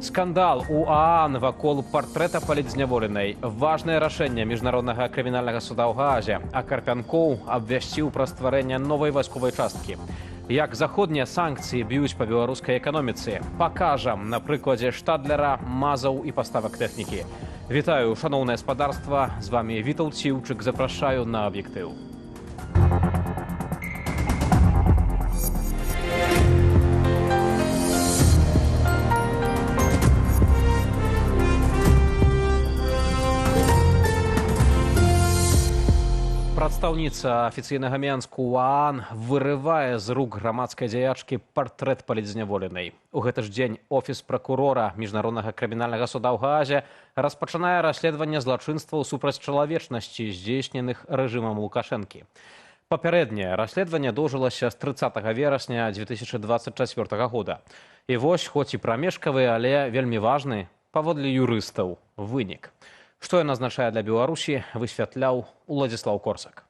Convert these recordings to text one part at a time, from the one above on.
Скандал у ААН вакол партрэта палітзняволенай. Важнае рашэнне міжнароднага крымінальнага суда ў Гаазе, а Карпянкоў абвясціў пра стварэнне новай вайсковай часткі. Як заходнія санкцыі б'юць па беларускай эканоміцы, пакажам на прыкладзе штадляра, мазаў і паставак тэхнікі. Вітаю, шаноўнае спадарства, з вами Вітаўт Сіўчык, запрашаю на аб'ектыў. Прадстаўніца афіцыйнага Менску ААН вырывае з рук грамадскай дзеячкі партрэт палітзняволенай. У гэты ж дзень офіс пракурора міжнароднага крымінальнага суда ў Гаазе распачынае расследаванне злачынстваў супраць чалавечнасці, здзейсненых рэжымам Лукашэнкі. Папярэдняе расследаванне доўжылася з 30 верасня 2024 года. І вось, хоць і прамежкавы, але вельмі важны, паводле юрыстаў, вынік. Што ён азначае для Беларусі, высвятляў Уладзіслаў Корсак.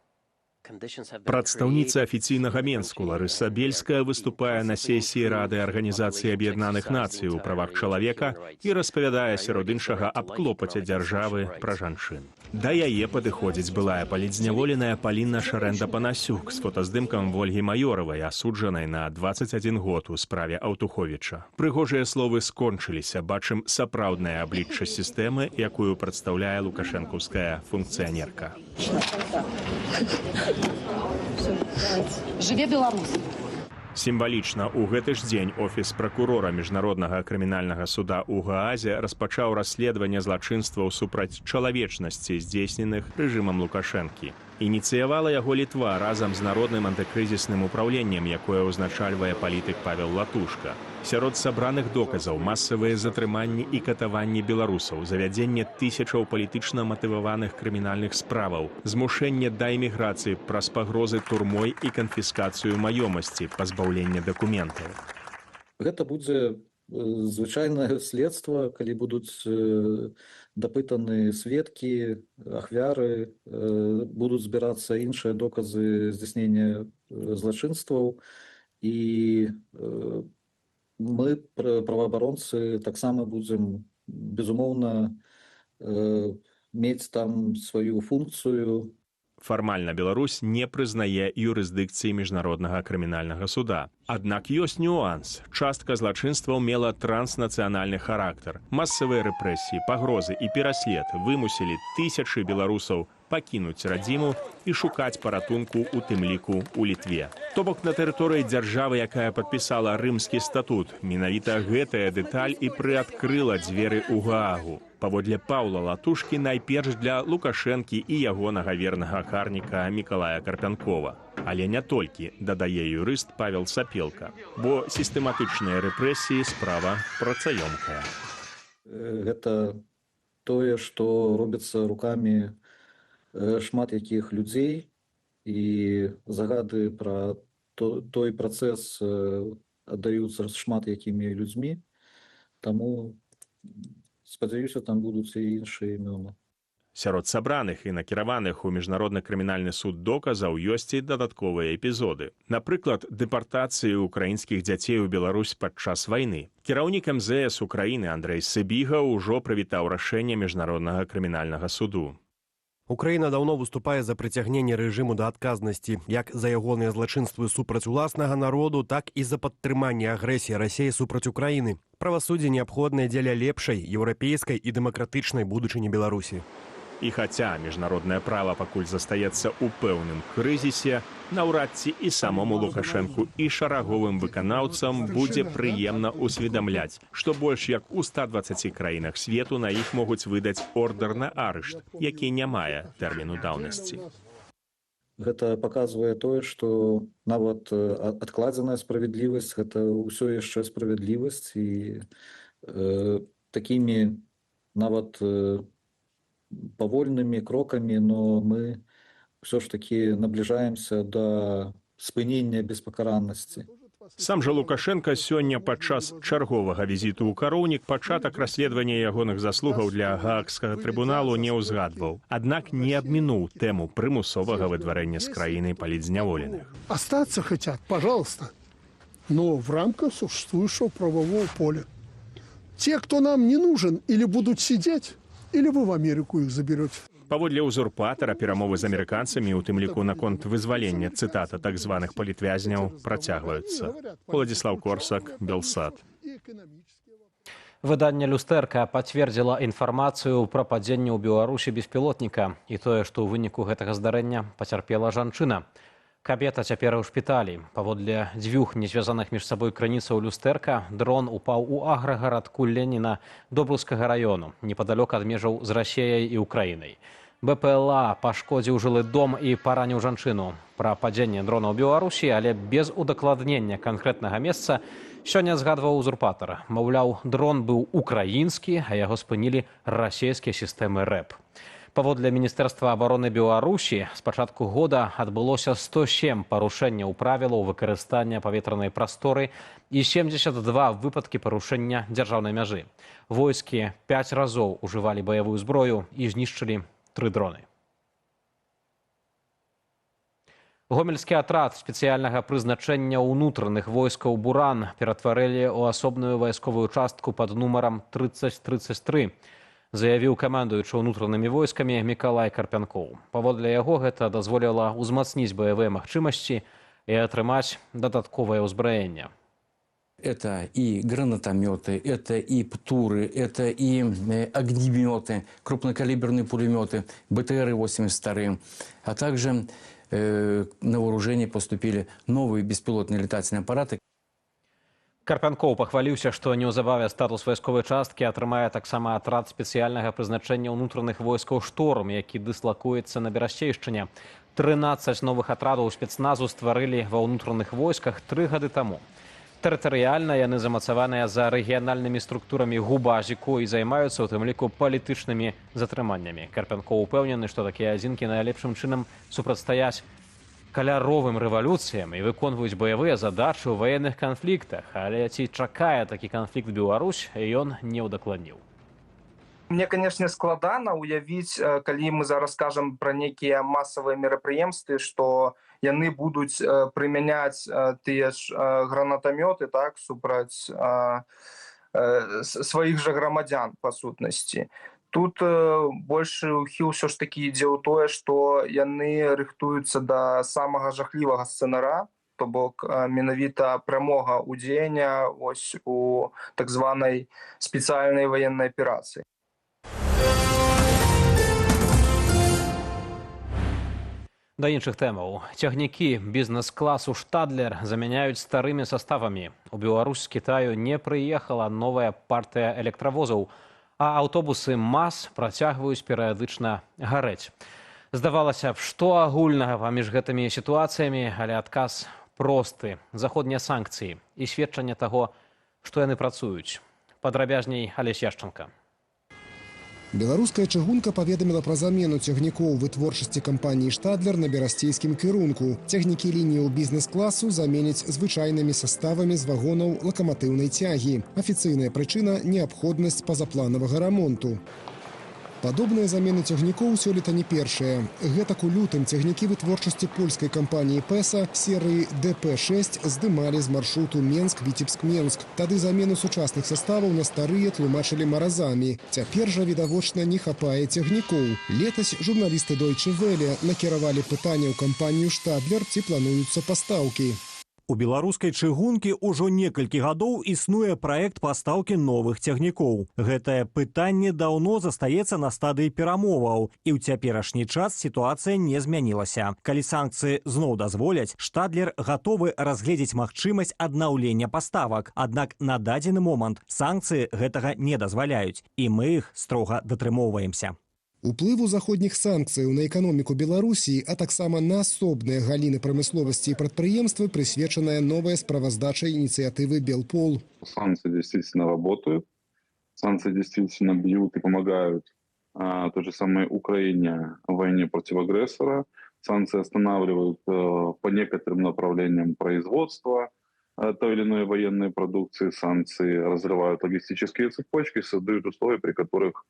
Прадстаўніца афіцыйнага Менску Ларыса Бельская выступае на сесіі Рады Арганізацыі Аб'яднаных Нацый у правах чалавека і распавядае сярод іншага аб клопаце дзяржавы пра жанчын. Да яе падыходзіць былая палітзняволеная Паліна Шарэнда-Панасюк з фотаздымкам Вольгі Маёравай, асуджанай на 21 год у справе Аўтуховіча. Прыгожыя словы скончыліся, бачым сапраўднае аблічча сістэмы, якую прадстаўляе лукашэнкаўская функцыянерка. Жыве Беларусь! Сімвалічна, у гэты ж дзень офіс пракурора міжнароднага крымінальнага суда ў Гаазе распачаў расследаванне злачынстваў супраць чалавечнасці, здзейсненых рэжымам Лукашэнкі. Ініцыявала яго Літва разам з народным антыкрызісным упраўленнем, якое ўзначальвае палітык Павел Латушка. Сярод сабраных доказаў масавыя затрыманні і катаванні беларусаў, завядзенне тысячаў палітычна матываваных крымінальных справаў, змушэнне да эміграцыі праз пагрозы турмой і канфіскацыю маёмасці, пазбаўлення дакументаў. Гэта будзе звычайнае следства, калі будуць дапытаны сведкі, ахвяры, будуць збірацца іншыя доказы здзяйснення злачынстваў, і мы, праваабаронцы, таксама будзем, безумоўна, мець там сваю функцыю. Фармальна Беларусь не прызнае юрысдыкцыі міжнароднага крымінальнага суда. Аднак ёсць нюанс. Частка злачынстваў мела транснацыянальны характар. Масавыя рэпрэсіі, пагрозы і пераслед вымусілі тысячы беларусаў пакінуць радзіму і шукаць паратунку, у тым ліку у Літве. То бок на тэрыторыі дзяржавы, якая падпісала Рымскі статут, менавіта гэтая дэталь і прыадкрыла дзверы ў Гаагу. Паводле Паўла Латушкі, найперш для Лукашэнкі і ягонага вернага карніка Мікалая Карпянкова. Але не толькі, дадае юрыст Павел Сапелка, бо сістэматычныя рэпрэсіі справа працаёмкая. Гэта тое, што робіцца рукамі шмат якіх людзей, і загады пра той працэс аддаюцца шмат якімі людзьмі, таму спадзяюся, там будуць і іншыя імёны. Сярод сабраных і накіраваных у міжнародны крымінальны суд доказаў ёсць і дадатковыя эпізоды. Напрыклад, дэпартацыі украінскіх дзяцей у Беларусь падчас вайны. Кіраўнік МЗС Украіны Андрэй Сыбіга ўжо прывітаў рашэнне міжнароднага крымінальнага суду. Украіна даўно выступае за прыцягненне рэжыму да адказнасці як за ягоныя злачынствы супраць уласнага народу, так і за падтрыманне агрэсіі Расіі супраць Украіны. Правасуддзе неабходнае дзеля лепшай, еўрапейскай і дэмакратычнай будучыні Беларусі. І хаця міжнароднае права пакуль застаецца ў пэўным крызісе, наўрад ці і самому Лукашэнку і шараговым выканаўцам будзе прыемна ўсведамляць, што больш як у 120 краінах свету на іх могуць выдаць ордар на арышт, які не мае тэрміну даўнасці. Гэта паказвае тое, што нават адкладзеная справядлівасць – гэта ўсё яшчэ справядлівасць, і такімі нават павольнымі крокамі, но мы ўсё ж такі набліжаемся да спынення беспакараннасці. Сам жа Лукашенко сёння падчас чарговага візіту ў кароўнік пачатак расследавання ягоных заслугаў для Гаагскага трыбуналу не ўзгадваў. Аднак не абмінуў тэму прымусовага выдварэння з краіны палітзняволеных. Остаться хотят, пожалуйста, но в рамках существующего правового поля. Те, кто нам не нужен, или будут сидеть, или вы в Америку их заберете. Паводле узурпатара, перамовы з амерыканцамі, у тым ліку наконт вызвалення, цытата, так званых палітвязняў, працягваюцца. Уладзіслаў Корсак, Белсат. Выданне «Люстэрка» пацвердзіла інфармацыю пра падзенне ў Беларусі беспілотніка і тое, што ў выніку гэтага здарэння пацярпела жанчына. Кабета цяпер у шпіталі. Паводле дзвюх незвязаных між сабой крыніцаў «Люстэрка», дрон упаў у аграгарадку Леніна Добрускага раёну, непадалёк ад межаў з Расіяй і Украінай. БПЛА пашкодзіў жылы дом і параніў жанчыну. Пра падзенне дрона ў Беларусі, але без удакладнення канкрэтнага месца, сёння згадваў узурпатар. Маўляў, дрон быў украінскі, а яго спынілі расійскія сістэмы РЭП. Паводле Міністэрства абароны Беларусі, з пачатку года адбылося 107 парушэнняў правілаў выкарыстання паветранай прасторы і 72 выпадкі парушэння дзяржаўнай мяжы. Войскі 5 разоў ужывалі баявую зброю і знішчылі 3 дроны. Гомельскі атрад спецыяльнага прызначэння ўнутраных войскаў «Буран» ператварылі ў асобную вайсковую частку пад нумарам 3033, заявіў камандуючы ўнутранымі войскамі Мікалай Карпянкоў. Паводле яго гэта дазволіла ўзмацніць баявыя магчымасці і атрымаць дадатковае ўзбраенне. Это и гранатометы, это и ПТУры, это и огнеметы, крупнокалиберные пулеметы, БТРы-82, а также на вооружение поступили новые беспилотные летательные аппараты. Карпянкоў пахваліўся, што неўзабаве статус вайсковай часткі атрымае таксама атрад спецыяльнага прызначэння ўнутраных войскаў «Шторм», які дыслакуецца на Берасцейшчыне. 13 новых атрадаў спецназу стварылі ва ўнутраных войсках 3 гады таму. Тэрытарыяльна яны замацаваныя за рэгіянальнымі структурамі ГУБАЗіку і займаюцца у тым ліку палітычнымі затрыманнямі. Карпянкоў упэўнены, што такія адзінкі найлепшым чынам супрацьстаяць каляровым рэвалюцыям і выконваюць баявыя задачы ў ваенных канфліктах. Але ці чакае такі канфлікт Беларусь, ён не ўдакладніў. Мне, конечно, складана уявіць, калі мы зараз кажам пра нейкія масавыя мерапрыемствы, што яны будуць прымяняць тыя ж гранатамёты, так, супраць сваіх жа грамадзян, па сутнасці. Тут большы ўхіл ўсё ж такі ідзе ў тое, што яны рыхтуюцца да самага жахлівага сцэнара, то бок менавіта прамога ўдзеяння вось у так званай спецыяльнай ваеннай аперацыі. Да іншых тэмаў. Цягнікі бізнес-класу «Штадлер» замяняюць старымі саставамі. У Беларусь з Кітаю не прыехала новая партыя электравозаў, а аўтобусы МАЗ працягваюць перыядычна гарэць. Здавалася б, што агульнага паміж гэтымі сітуацыямі, але адказ просты. Заходнія санкцыі і сведчанне таго, што яны працуюць. Падрабязней Алесь Яшчанка. Беларуская чыгунка паведаміла пра замену цягнікоў вытворчасці кампаніі «Штадлер» на берасцейскім кірунку. Цягнікі лініяў бізнес-класу заменяць звычайнымі саставамі з вагонаў лакаматыўнай цягі. Афіцыйная прычына – неабходнасць пазапланавага рамонту. Падобныя замены цягнікоў сёлета не першыя. Гэтак у лютым цягнікі вытворчасці польскай кампаніі «Песа» серыі ДП-6 здымалі з маршруту Менск-Віцебск-Менск. Тады замену сучасных саставаў на старыя тлумачылі маразамі. Цяпер жа, відавочна, не хапае цягнікоў. Летась журналісты Deutsche Welle накіравалі пытанне ў кампанію «Штадлер», ці плануюцца пастаўкі. У беларускай чыгункі ўжо некалькі гадоў існуе праект пастаўкі новых цягнікоў. Гэтае пытанне даўно застаецца на стадыі перамоваў, і ў цяперашні час сітуацыя не змянілася. Калі санкцыі зноў дазволяць, «Штадлер» гатовы разгледзець магчымасць аднаўлення паставак. Аднак на дадзены момант санкцыі гэтага не дазваляюць, і мы іх строга датрымоўваемся. Уплыву заходніх санкцыяў на эканоміку Беларусі, а таксама на асобныя галіны прамысловасці і прадпрыемствы прысвечаная новая справаздача инициативы «Белпол». Санкции действительно работают, санкции действительно бьют и помогают той же самой Украине в войне против агрессора. Санкции останавливают по некоторым направлениям производства той или иной военной продукции. Санкции разрывают логистические цепочки, создают условия, при которых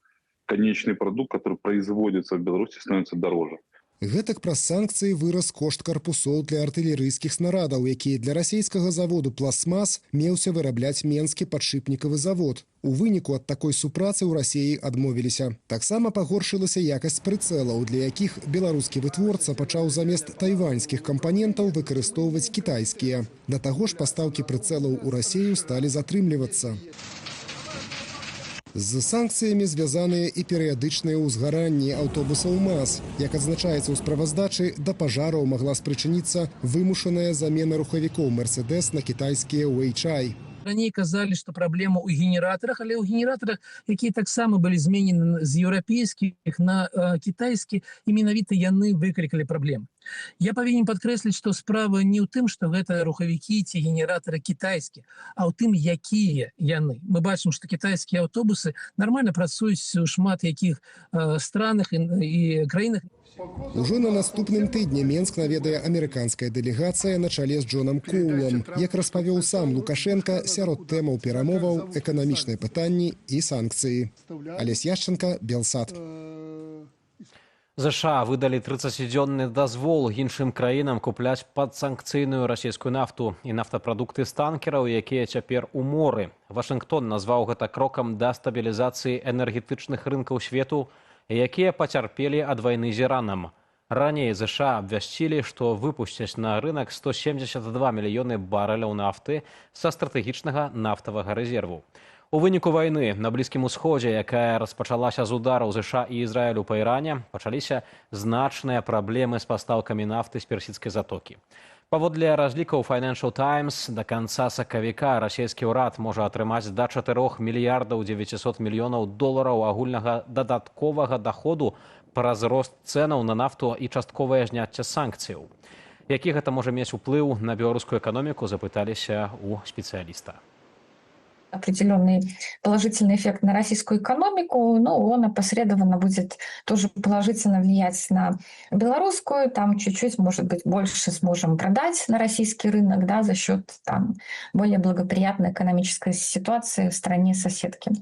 конечный продукт, который производится в Беларуси, становится дороже. Гэтак праз санкцыі вырас кошт карпусоў для артылерыйскіх снарадаў, якія для расійскага заводу «Пластмас» меўся вырабляць менскі падшипнікавы завод. У выніку ад такой супрацы ў Расіі адмовіліся. Таксама пагоршылася якасць прыцэлаў, для якіх беларускі вытворца пачаў замест тайваньскіх кампанентаў выкарыстоўваць кітайскія. Да таго ж пастаўкі прыцэлаў у Расію сталі затрымлівацца. З санкцыямі звязаныя і перыядычныя ўзгаранні аўтобусаў МАЗ. Як адзначаецца ў справаздачы, да пажараў магла спрычыніцца вымушаная замена рухавікоў «Мерседес» на кітайскія «Уэйчай». Раней казалі, што праблема ў генератарах, але ў генератарах, якія таксама былі зменены з еўрапейскіх на кітайскі, і менавіта яны выклікалі праблемы. Я павінен падкрэсліць, што справа не ў тым, што гэта рухавікі ці генератары кітайскія, а ў тым, якія яны. Мы бачым, што кітайскія аўтобусы нармальна працуюць у шмат якіх странах і краінах. Ужо на наступным тыдні Менск наведае амерыканская дэлегацыя на чале з Джонам Коулам. Як распавёў сам Лукашенка, сярод тэмаў перамоваў эканамічныя пытанні і санкцыі. Алесь Яшченка, Белсат. ЗША выдалі 30-дзённы дазвол іншым краінам купляць падсанкцыйную расійскую нафту і нафтапрадукты з танкераў, якія цяпер у моры. Вашынгтон назваў гэта крокам да стабілізацыі энергетычных рынкаў свету, якія пацярпелі ад вайны з Іранам. Раней ЗША абвясцілі, што выпусцяць на рынак 172 мільёны барэляў нафты са стратэгічнага нафтавага рэзерву. У выніку вайны на Блізкім Усходзе, якая распачалася з удараў ЗША і Ізраілю па Іране, пачаліся значныя праблемы з пастаўкамі нафты з Персідскай затокі. Паводле разлікаў Financial Times, да канца сакавіка расійскі ўрад можа атрымаць да 4 мільярдаў 900 мільёнаў долараў агульнага дадатковага даходу праз рост цэнаў на нафту і частковае зняцце санкцыяў. Які гэта можа мець уплыў на беларускую эканоміку, запыталіся у спецыяліста. Определенный положительный эффект на российскую экономику, но он опосредованно будет тоже положительно влиять на белорусскую, там чуть-чуть, может быть, больше сможем продать на российский рынок, да, за счет там более благоприятной экономической ситуации в стране-соседке.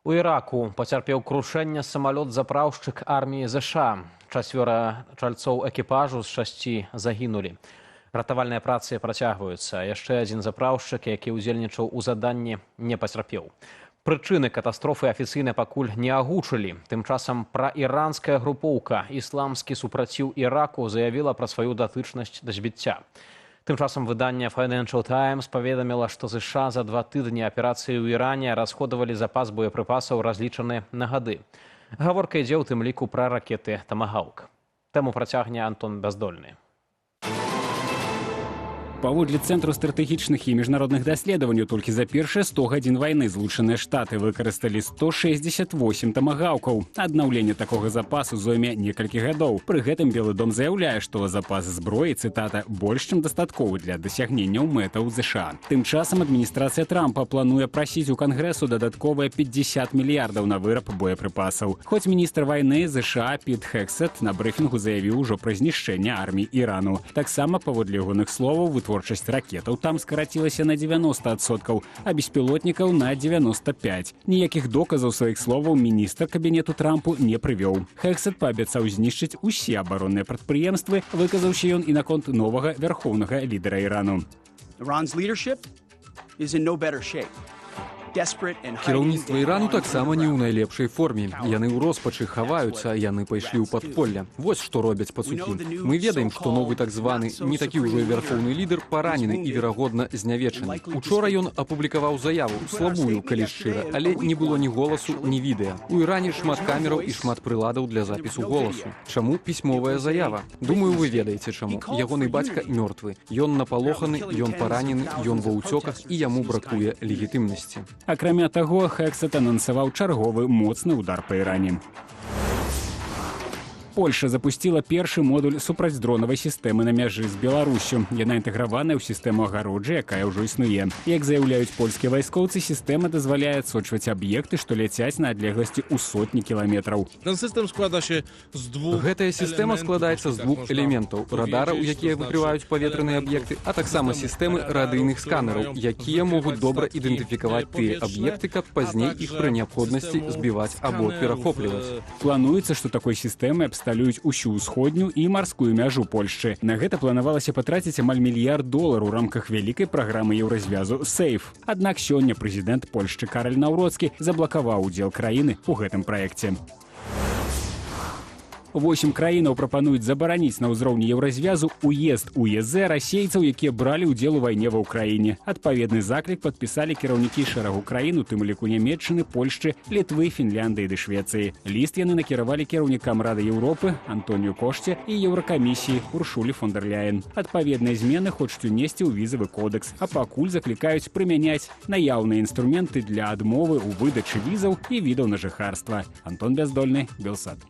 У Іраку пацярпеў крушэнне самалёт-запраўшчык арміі ЗША. 4 чальцоў экіпажу з 6 загінулі. Ратавальныя працы працягваюцца. Яшчэ адзін запраўшчык, які ўдзельнічаў у заданні, не пацярпеў. Прычыны катастрофы афіцыйна пакуль не агучылі. Тым часам праіранская групоўка «Ісламскі супраціў Іраку» заявіла пра сваю датычнасць да збіцця. Тым часам выданне Financial Times паведаміла, што ЗША за 2 тыдні аперацыі ў Іране расходавалі запас боепрыпасаў, разлічаны на гады. Гаворка ідзе ў тым ліку пра ракеты «Тамагаўк». Тэму працягне Антон Бяздольны. Паводле Цэнтру стратэгічных і міжнародных даследаванняў, толькі за першыя 100 гадзін вайны Злучаныя Штаты выкарысталі 168 тамагаўкаў. Аднаўленне такога запасу зойме некалькі гадоў. Пры гэтым Белы дом заяўляе, што запас зброі, цытата, больш чым дастатковы для дасягнення мэтаў ЗША. Тым часам адміністрацыя Трампа плануе прасіць у Кангрэсу дадатковыя 50 мільярдаў на выраб боепрыпасаў. Хоць міністр вайны ЗША Піт Хексет на брыфінгу заявіў ужо пра знішчэнне арміі Ірану. Таксама, паводле ягоных словаў, вытворчасць ракетаў там скарацілася на 90%, а беспілотнікаў на 95%. Ніякіх доказаў сваіх словаў міністр кабінету Трампу не прывёў. Хексет паабяцаў знішчыць усе абаронныя прадпрыемствы, выказаўшы ён і наконт новага вярхоўнага лідара Ірану. Кіраўніцтва Ірану таксама не ў найлепшай форме. Яны ў роспачы хаваюцца, яны пайшлі ў падполле. Вось што робяць пацукі. Мы ведаем, што новы так званы, не такі ўжо вярхоўны лідар, паранены і, верагодна, знявечаны. Учора ён апублікаваў заяву, слабую, калі шчыра, але не было ні голасу, ні відэа. У Іране шмат камераў і шмат прыладаў для запісу голасу. Чаму пісьмовая заява? Думаю, вы ведаеце чаму. Ягоны бацька мёртвы. Ён напалоханы, ён паранены, ён ва ўцёках і яму бракуе легітымнасці. Акрамя таго, Хексет анансаваў чарговы моцны удар па Іране. Польша запустила першы модуль супрацьдронавай сістэмы на мяжы з Беларусю. Яна інтэграваная ў сістэму агароджы, якая ўжо існуе. Як заяўляюць польскія вайскоўцы, сістэма дазваляе адсочваць аб'екты, што ляцяць на адлегласці ў сотні кіламетраў. Гэтая сістэма складаецца з двух элементаў: радараў, якія выкрываюць паветраныя аб'екты, а таксама сістэмы радыйных сканераў, якія могуць добра ідэнтыфікаваць тыя аб'екты, каб пазней іх пры неабходнасці збіваць або перахопліваць. Плануецца, што такой сістэмай абсталююць усю ўсходнюю і марскую мяжу Польшчы. На гэта планавалася патраціць амаль $1 мільярд у рамках вялікай праграмы еўразвязу «Сейф». Аднак сёння прэзідэнт Польшчы Караль Наўроцкі заблакаваў удзел краіны ў гэтым праекце. 8 краінаў прапануюць забараніць на ўзроўні еўразвязу уезд у ЕЗ расейцаў, якія бралі ўдзел у вайне ва ўкраіне. Адпаведны заклік падпісалі кіраўнікі шэрагу краін, у тым ліку Нямецчыны, Польшчы, Літвы, Фінляндыі ды Швецыі. Ліст яны накіравалі кіраўнікам Рады Еўропы Антоніу Кошце і Еўракамісіі Уршулі фон дэр Ляйен. Адпаведныя змены хочуць унесці ў візавы кодэкс, а пакуль заклікаюць прымяняць наяўныя інструменты для адмовы ў выдачы візаў і відаў на жыхарства. Антон Бяздольны, Белсат.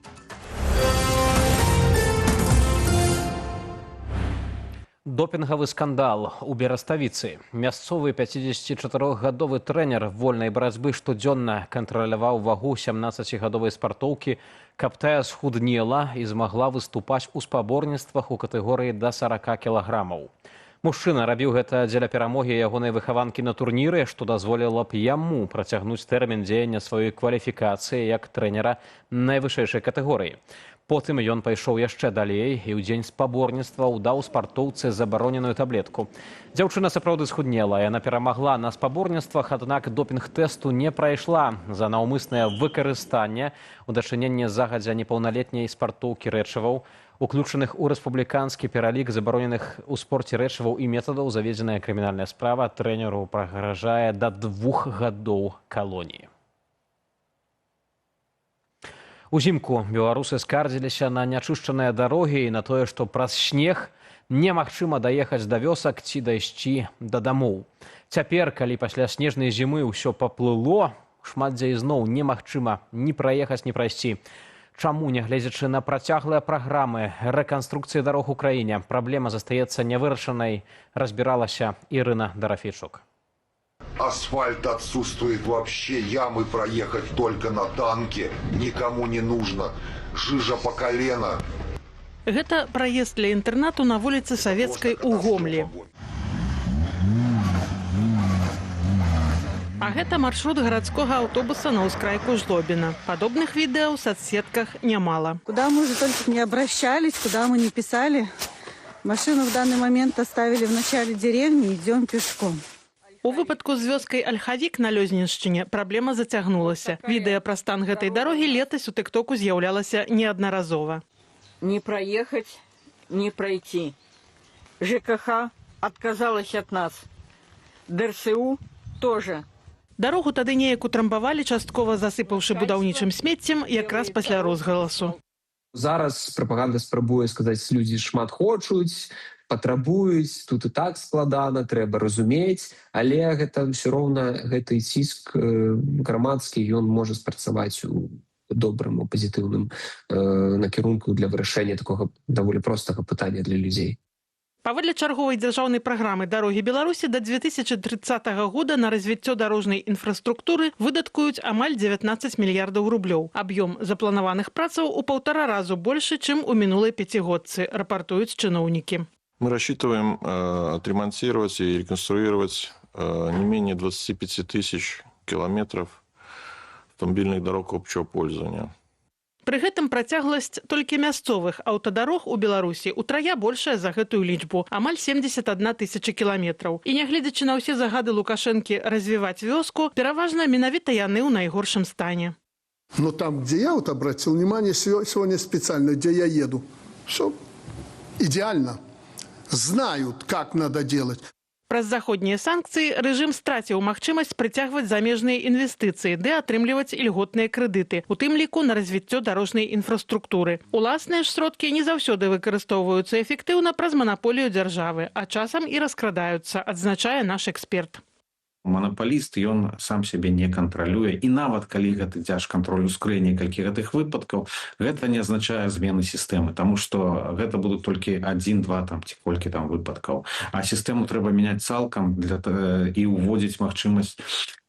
Допінгавы скандал у Бераставіцы. Мясцовы 54-гадовы трэнер вольнай барацьбы штодзённа кантраляваў вагу 17-гадовай спартоўкі, каб тая схуднела і змагла выступаць у спаборніцтвах у катэгорыі да 40 кілаграмаў. Мужчына рабіў гэта дзеля перамогі ягонай выхаванкі на турніры, што дазволіла б яму працягнуць тэрмін дзеяння сваёй кваліфікацыі як трэнера найвышэйшай катэгорыі. Потым ён пайшоў яшчэ далей і ў дзень спаборніцтваў даў спартоўцы забароненую таблетку. Дзяўчына сапраўды схуднела, яна перамагла на спаборніцтвах, аднак допінг-тэсту не прайшла за наўмыснае выкарыстанне у дачыненні загадзя непаўналетняй спартоўкі рэчываў, уключаных у рэспубліканскі пералік забароненых у спорце рэчываў і метадаў. Заведзеная крымінальная справа трэнеру пагражае да 2 гадоў калоніі. Узімку беларусы скардзіліся на нячышчаныя дарогі і на тое, што праз снег немагчыма даехаць да вёсак ці дайсці да дамоў. Цяпер, калі пасля снежнай зімы ўсё паплыло, шмат дзе ізноў немагчыма ні праехаць, ні прайсці. Чаму, нягледзячы на працяглыя праграмы рэканструкцыі дарог у краіне, праблема застаецца нявырашанай, разбіралася Ірына Дарафейчук. Асфальт отсутствует вообще, ямы проехать только на танке никому не нужно. Жижа по колено. Гэта праезд для інтэрнату на вуліцы Савецкай у Гомлі. А гэта маршрут гарадскога аўтобуса на ўскрайку Жлобіна. Падобных відэо ў соцсетках нямала. Куда мы уже только не обращались, куда мы не писали. Машину в данный момент оставили в начале деревни, идем пешком. У выпадку з вёскай Альхавік на Лёзненшчыне праблема зацягнулася. Відэа пра стан гэтай дарогі летась у тыктоку з'яўлялася неаднаразова. Не проехать, не пройти. ЖКХ отказалась от нас. ДРСУ тоже. Дарогу тады неяк утрамбавалі, часткова засыпаўшы будаўнічым смеццем, якраз пасля розгаласу. Зараз прапаганда спрабуе сказаць, людзі шмат хочуць, патрабуюць, тут і так складана, трэба разумець, але гэта ўсё роўна, гэты ціск грамадскі, ён можа спрацаваць у добрым, у пазітыўным накірунку для вырашэння такога даволі простага пытання для людзей. Паводле чарговай дзяржаўнай праграмы «Дарогі Беларусі» да 2030 года на развіццё дарожнай інфраструктуры выдаткуюць амаль 19 мільярдаў рублёў. Аб'ём запланаваных працаў у 1,5 разу больше, чым у минулой пятигодцы, рапартуюць чыноўнікі. Мы рассчитываем отремонтировать и реконструировать не менее 25 тысяч километров автомобильных дорог общего пользования. Пры гэтым працягласць толькі мясцовых аўтадарог у Беларусі утрая большая за гэтую лічбу, амаль 71 тысяча кіламетраў. І нягледзячы на ўсе загады Лукашэнкі развіваць вёску, пераважна менавіта яны ў найгоршым стане. Но там, где я вот обратил внимание сегодня специально, где я еду, все идеально. Знают, как надо делать. Праз заходнія санкцыі рэжым страціў магчымасць прыцягваць замежныя інвестыцыі ды атрымліваць ільготныя крэдыты, у тым ліку на развіццё дарожнай інфраструктуры. Уласныя ж сродкі не заўсёды выкарыстоўваюцца эфектыўна праз манаполію дзяржавы, а часам і раскрадаюцца, адзначае наш эксперт. Манапаліст ён сам сябе не кантралюе, і нават калі гэты дзяржкантроль ускрые некалькі гэтых выпадкаў, гэта не азначае змены сістэмы, таму што гэта будуць толькі 1-2 там ці колькі там выпадкаў. А сістэму трэба мяняць цалкам і ўводзіць магчымасць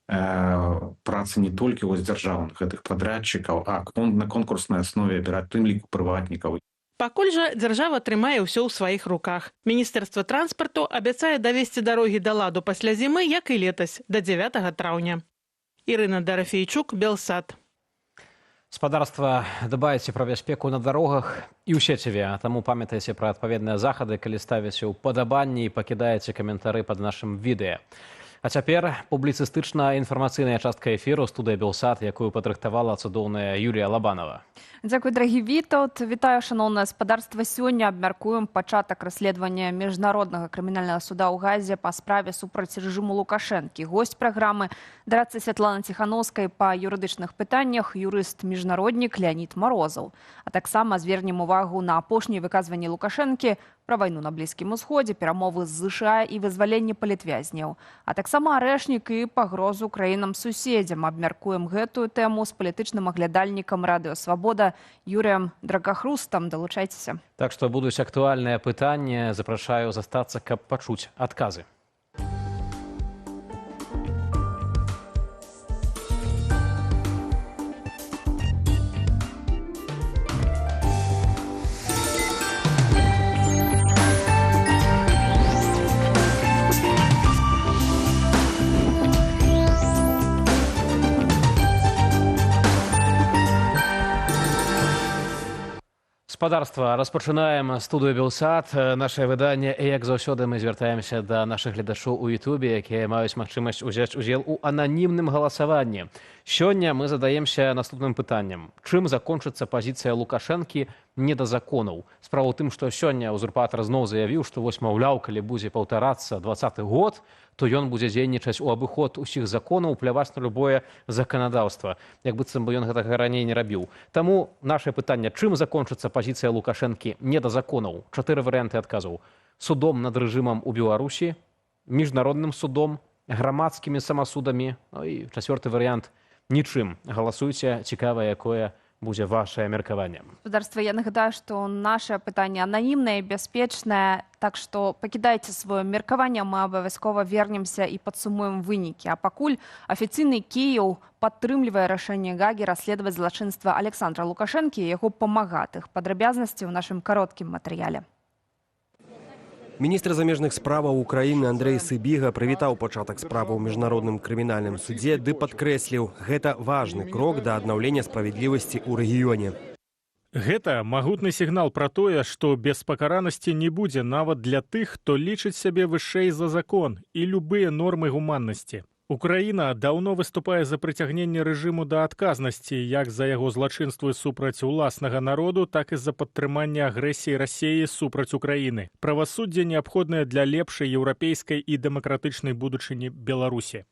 працы не толькі вось дзяржаўных гэтых падрядчыкаў, а на конкурснай аснове абіраць тым ліку прыватнікаў. Пакуль жа дзяржава трымае ўсё ў сваіх руках. Міністэрства транспарту абяцае давесці дарогі да ладу пасля зімы, як і летась, да 9 траўня. Ірына Дарафейчук, Белсат. Спадарства, дбайце пра бяспеку на дарогах і ў сеціве, таму памятайце пра адпаведныя захады, калі ставіце ўпадабанні і пакідаеце каментары пад нашым відэа. А цяпер публіцыстычна-інфармацыйная частка эфіру студыя Белсат, якую падрыхтавала цудоўная Юлія Лабанова. Дзякуй, драгі Вітаўт. Вітаю, шаноўнае спадарства. Сёння абмяркуем пачатак расследавання міжнароднага крымінальнага суда ў Газе па справе супраць рэжыму Лукашэнкі. Госць праграмы дарадца Святлана Ціхановскай па юрыдычных пытаннях юрыст-міжнароднік Леонід Марозаў. А таксама звернем увагу на апошнія выказванні Лукашэнкі пра вайну на Блізкім Усходзе, перамовы з ЗША і вызваленне палітвязняў. А таксама арэшнік і пагрозу краінам-суседзям. Абмяркуем гэтую тэму з палітычным аглядальнікам Радыё Свабода Юрыем Драгахрустам. Далучайцеся. Так што будуць актуальныя пытанні. Запрашаю застацца, каб пачуць адказы. Спадарства, распачынаем студыю Белсат. Нашае выданне, і як заўсёды мы звяртаемся да нашых гледачоў у Ютубе, якія маюць магчымасць узяць удзел у ананімным галасаванні. Сёння мы задаемся наступным пытаннем. Чым закончыцца пазіцыя Лукашэнкі не да законаў? Справа ў тым, што сёння ўзурпатар зноў заявіў, што вось, маўляў, калі будзе паўтарацца 20-й год, то ён будзе дзейнічаць у абыход усіх законаў, пляваць на любое заканадаўства, як быццам бы ён гэтага раней не рабіў. Таму наше пытанне, чым закончыцца пазіцыя Лукашэнкі не да законаў? 4 варыянты адказаў. Судом над рэжымам у Беларусі, міжнародным судом, грамадскімі самасудамі, ну і 4 варыянт нічым. Галасуйце, цікава, якое будзе вашае меркаванне. Спадарства, я нагадаю, што наше пытанне ананімнае, бяспечнае, так што пакідайце сваё меркаванне, мы абавязкова вернемся і падсумуем вынікі. А пакуль афіцыйны Кіеў падтрымлівае рашэнне Гагі расследаваць злачынства Александра Лукашэнкі і яго памагатых. Падрабязнасці ў нашым кароткім матэрыяле. Міністр замежных справаў Украіны Андрэй Сыбіга прывітаў пачатак справы ў міжнародным крымінальным судзе ды падкрэсліў, гэта важны крок да аднаўлення справядлівасці ў рэгіёне. Гэта магутны сігнал пра тое, што без пакаранасці не будзе нават для тых, хто лічыць сябе вышэй за закон і любыя нормы гуманнасці. Украіна даўно выступае за прыцягненне рэжыму да адказнасці як за яго злачынствы супраць уласнага народу, так і за падтрыманне агрэсіі Расіі супраць Украіны. Правасуддзе неабходнае для лепшай еўрапейскай і дэмакратычнай будучыні Беларусі.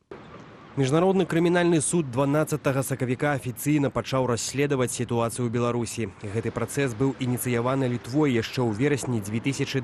Міжнародны крымінальны суд 12 сакавіка афіцыйна пачаў расследаваць сітуацыю ў Беларусі. Гэты працэс быў ініцыяваны Літвой яшчэ ў верасні 2024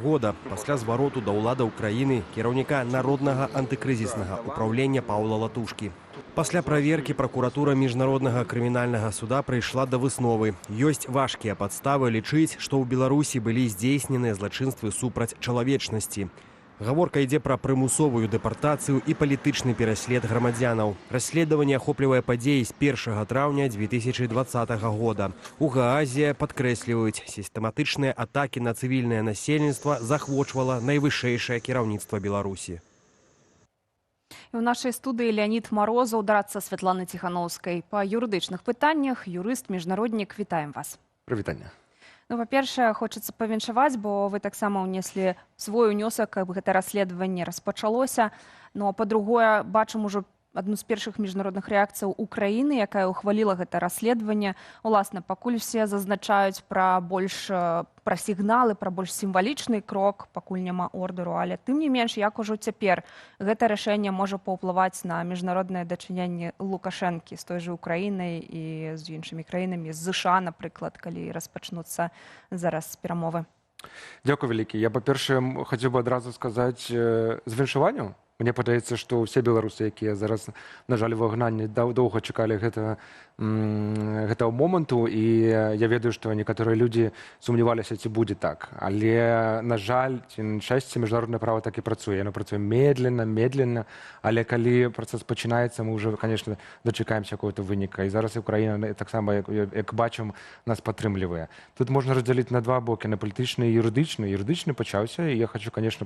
года пасля звароту да ўлады Украіны кіраўніка народнага антыкрызіснага ўпраўлення Паўла Латушкі. Пасля праверкі пракуратура міжнароднага крымінальнага суда прыйшла да высновы. Ёсць важкія падставы лічыць, што ў Беларусі былі здзейсненыя злачынствы супраць чалавечнасці. Гаворка ідзе пра прымусовую дэпартацыю і палітычны пераслед грамадзянаў. Расследаванне ахоплівае падзеі з 1 траўня 2020 года. У Гаазе падкрэсліваюць, сістэматычныя атакі на цывільнае насельніцтва захвочвала найвышэйшае кіраўніцтва Беларусі. І ў нашай студыі Леонід Марозаў, дарадца Святланы Ціхановскай. Па юрыдычных пытаннях юрыст-міжнароднік, вітаем вас. Прывітанне. Ну, па-першае, хочацца павіншаваць, бо вы таксама ўнеслі свой унёсак, каб гэта расследаванне распачалося. Ну, а па-другое, бачым ужо адну з першых міжнародных рэакцыяў Украіны, якая ўхваліла гэта расследаванне. Уласна, пакуль все зазначаюць пра сігналы, пра больш сімвалічны крок, пакуль няма ордэру, але тым не менш, як ужо цяпер гэта рашэнне можа паўплываць на міжнароднае дачыненне Лукашэнкі з той жа Украінай і з іншымі краінамі, з ЗША, напрыклад, калі распачнуцца зараз перамовы. Дзякуй вялікі. Я, па-першае, хацеў бы адразу сказаць з віншаванню Мне падаецца, што ўсе беларусы, якія зараз, на жаль, выгнанні доўга чакалі гэтага моманту, і я ведаю, што некаторыя людзі сумняваліся, ці будзе так. Але, на жаль, ці на шчасце, міжнароднае права так і працуе. Яно працуе медленно, але калі працэс пачынаецца, мы ўжо, конечно, дачакаемся какого-то выніка. І зараз Украіна таксама, як бачым, нас падтрымлівае. Тут можна раздзяліць на два бокі, на палітычны і юрыдычны. Юрыдычны пачаўся, і я хочу, конечно,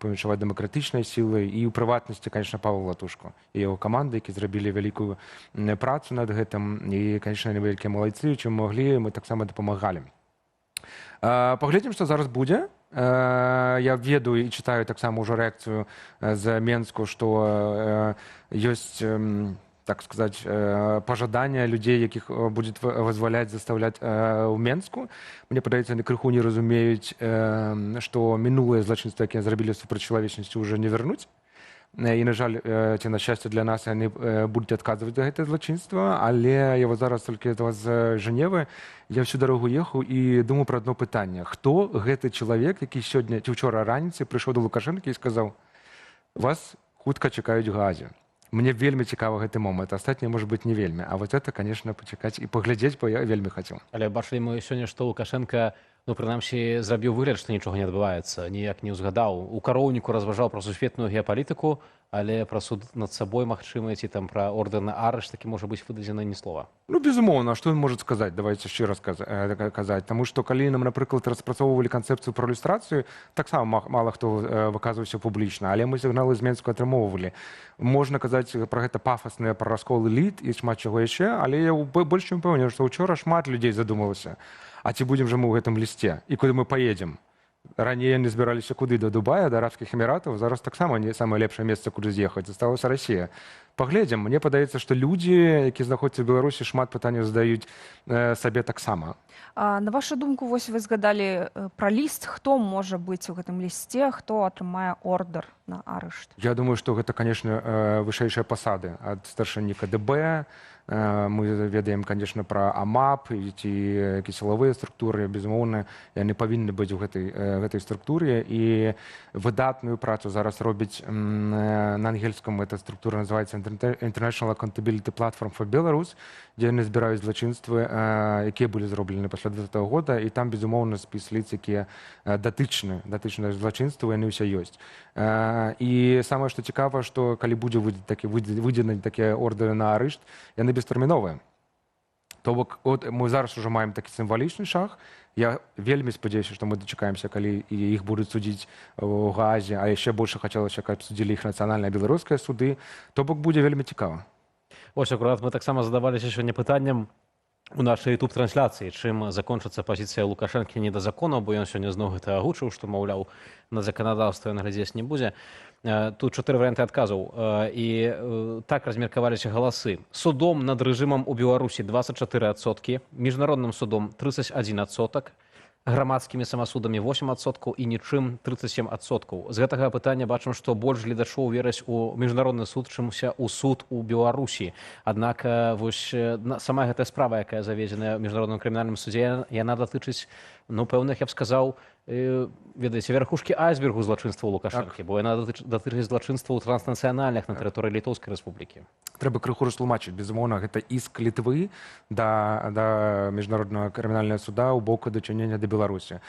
павіншаваць дэмакратычнай сілы, і ў прыватнасці, конечно, Павла Латушку і яго каманды, які зрабілі вялікую працу над гэтым, і, конечно, яны вялікія малайцы, чым маглі, мы таксама дапамагалі. Паглядзім, што зараз будзе. Я ведаю і читаю таксама ўжо рэакцыю з Менску, што ёсць, так сказать, пожадания людей, якіх будет вызваляць, заставляць у Менску. Мне падаецца, яны крыху не разумеюць, што мінулыя злачынствы, якія зрабілі супраць чалавечнасці, уже не вернуць. І, на жаль, ці на шчасце для нас, яны будуць адказваць за гэтае злачынства, але я вот зараз толькі з Жэневы, я всю дарогу ехаў і думаю пра адно пытанне. Хто гэты чалавек, які сёння ці ўчора раніцай прыйшоў да Лукашэнкі і сказаў: вас хутка чакаюць у Гаазе. Мне вельмі цікава гэты момант, астатняе, может быть, не вельмі. А вот это, конечно, пачакаць і паглядзець, бо я вельмі хацеў. Але бачылі мы сёння, што Лукашенко, ну, прынамсі, зрабіў выгляд, што нічога не адбываецца, ніяк не ўзгадаў. У кароўніку разважаў пра сусветную геапалітыку, але пра суд над сабой, магчыма, ці там пра ордэр на арышт такі можа быць выдадзена ні слова. Ну, безумоўна, што ён можа сказаць, давайте шчыра казаць. Таму што калі нам, напрыклад, распрацоўвалі канцэпцыю пра ілюстрацыю, таксама мала хто выказваўся публічна, але мы сігналы з Менску атрымоўвалі. Можна казаць пра гэта пафасныя, пра раскол эліт і шмат чаго яшчэ, але я больш чым пэўнены, што ўчора шмат людзей задумалася. А ці будзем жа мы ў гэтым лісце? І куды мы паедзем? Раней яны збіраліся куды? Да Дубая, да Арабскіх Эміратаў. Зараз таксама не самае лепшае месца, куды з'ехаць. Засталася Расія. Паглядзім. Мне падаецца, што людзі, якія знаходзяцца ў Беларусі, шмат пытанняў задаюць сабе таксама. На вашу думку, вось вы згадалі пра ліст. Хто можа быць у гэтым лісце? Хто атрымае ордэр на арышт? Я думаю, што гэта, конечно, вышэйшыя пасады ад старшыні КДБ. Мы ведаем, конечно, пра АМАП ці якія сілавыя структуры, безумоўна, яны павінны быць у гэтай структуры, і выдатную працу зараз робіць на ангельском, эта структура называецца International Accountability Platform for Belarus, дзе яны збіраюць злачынствы, якія былі зроблены пасля 2020 года, і там, безумоўна, спіс лиц, якія датычны злачынствы, яны ўсе ёсць. І самае, што цікава, што калі будзе выдадзены такія ордэры на арышт, яны бестэрміновыя. То бок, мы зараз уже маем такі сімвалічны шаг. Я вельмі спадзяюся, што мы дачакаемся, калі іх будуць судзіць у Гаазе, а яшчэ больш хацелася, каб судзілі іх нацыянальныя беларускія суды. То бок будзе вельмі цікава. Вось, акурат, мы таксама задаваліся сёння пытаннем у нашай YouTube-трансляцыі, чым закончыцца пазіцыя Лукашэнкі не да законаў, бо ён сёння зноў гэта агучыў, што, маўляў, на заканадаўства ён глядзець не будзе. Тут 4 варыянты адказаў, і так размеркаваліся галасы. Судом над рэжымам у Беларусі 24%, міжнародным судом 31%, грамадскімі самасудамі 8% і нічым 37%. З гэтага пытання бачым, што больш гледачоў вераць у міжнародны суд, чымся ў суд у Беларусі. Аднак вось сама гэтая справа, якая заведзеная ў міжнародным крымінальным судзе, яна датычыць, ну, пэўных, я б сказаў, ведаеце, верхушкі айсбергу злачынства Лукашэнкі, бо яна датычыць злачынства ў транснацыянальных на тэрыторыі Літоўскай рэспублікі. Трэба крыху растлумачыць. Безумоўна, гэта іск Літвы да міжнароднага крымінальнага суда ў боку дачынення да Беларусі.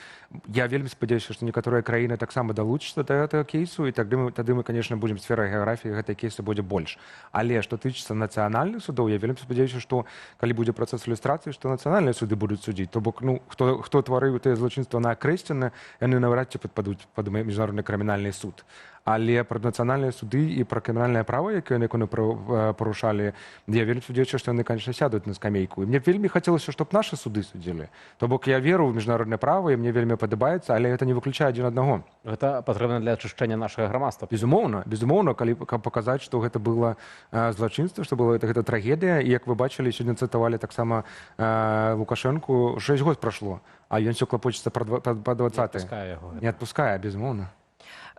Я вельмі спадзяюся, што некаторыя краіны таксама далучацца да гэтага кейсу, і тады мы, конечно, будзем сферай геаграфіі, гэтай кейсу будзе больш. Але што тычыцца нацыянальных судоў, я вельмі спадзяюся, што калі будзе працэс ілюстрацыі, што нацыянальныя суды будуць судзіць. То бок, ну, хто тварыў тыя злачынства на акрэсціны, яны наўрад ці падпадуць пад міжнародны крымінальны суд. Але пра нацыянальныя суды і пра крымінальнае права, якое яны парушалі, я вельмі спадзяюся, што яны, конечно, сядуць на скамейку. І мне вельмі хацелася, чтоб нашы суды судзілі. То бок я веру ў міжнароднае права, і мне вельмі падабаецца, але гэта не выключае адзін аднаго. Гэта патрэбна для ачышчэння нашага грамадства. Безумоўна, калі паказаць, што гэта было злачынства, што была гэта трагедыя, і як вы бачылі, сёння цытавалі таксама Лукашэнку, 6 год прашло, а ён усё клапочецца пра 20-е. Не адпускае, безумоўна.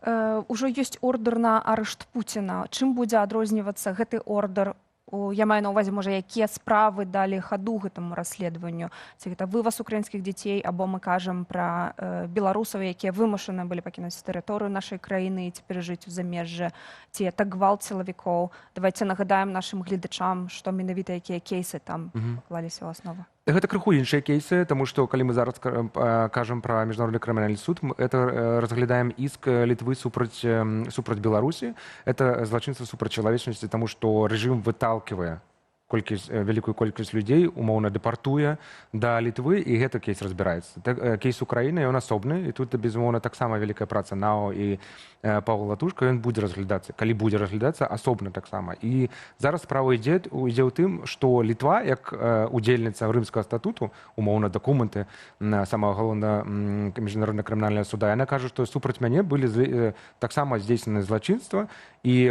Ужо ёсць ордэр на арышт Пуціна. Чым будзе адрознівацца гэты ордэр Я маю на ўвазе, можа, якія справы далі хаду гэтаму расследаванню. Ці гэта вываз украінскіх дзяцей, або мы кажам пра беларусаў, якія вымушаны былі пакінуць тэрыторыю нашай краіны і цяпер жыць у замежжы, ці это гвалт сілавікоў. Давайце нагадаем нашым гледачам, што менавіта якія кейсы там паклаліся ў аснову. Гэта крыху іншыя кейсы, тому што калі мы зараз кажам пра міжнародны крымінальны суд, мы это разглядаем іск Літвы супраць Беларусі. Это злачынства супраць чалавечнасці, тому што рэжым выталківае вялікую колькасць людзей, умоўна дэпартуе да Літвы, і гэта кейс разбіраецца. Кейс Украіны, ён асобны, і тут, безумоўна, таксама вялікая праца НАО і Павла Латушка, ён будзе разглядацца, калі будзе разглядацца, асобна таксама. І зараз справа ідзе ў тым, што Літва, як удзельніца Рымскага статуту, умоўна дакументы самага галоўнага міжнароднага крымінальнага суда, яна кажа, што супраць мяне былі таксама здзейснены злачынства, і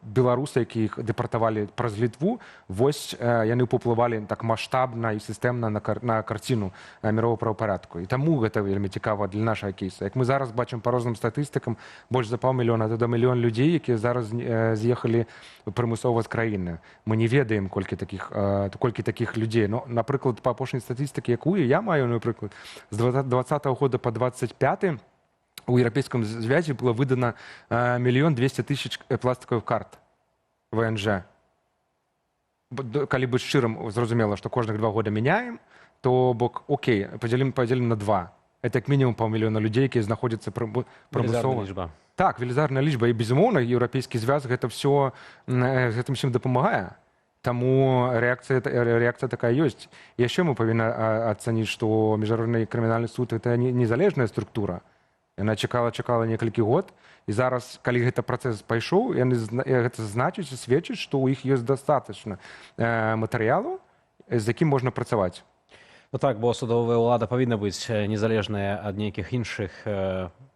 беларусы, якіх дэпартавалі праз Літву, вось яны паўплывалі так маштабна і сістэмна на карціну міровага правапарадку. І таму гэта вельмі цікава для нашага кейса. Як мы зараз бачым па розным статыстыкам, больш за паўмільёна да мільён людзей, якія зараз з'ехалі прымусова з краіны. Мы не ведаем, колькі такіх людзей. Ну, напрыклад, па апошняй статыстыкі, якую я маю, напрыклад, з 2020 года па 25 у Еўрапейскім звязе было выдана 1 200 000 пластиковых карт ВНЖ. Калі быць шчырым, зразумела, што кожных 2 года мяняем, то бок, окей, падзелім на 2. Это як мінімум 500 000 людзей, якія знаходзяцца прымусова. Так, велізарная лічба. І, безумоўна, Еўрапейскі звяз гэта все гэтым усім дапамагае. Таму рэакцыя такая ёсць. Яшчэ мы павінны ацаніць, што міжнародны крымінальны суд гэта незалежная структура. Яна чакала некалькі год, і зараз, калі гэты працэс пайшоў, гэта значыць і сведчыць, што ў іх ёсць дастаточна матэрыялу, з якім можна працаваць. Ну так, бо судовая ўлада павінна быць незалежная ад нейкіх іншых,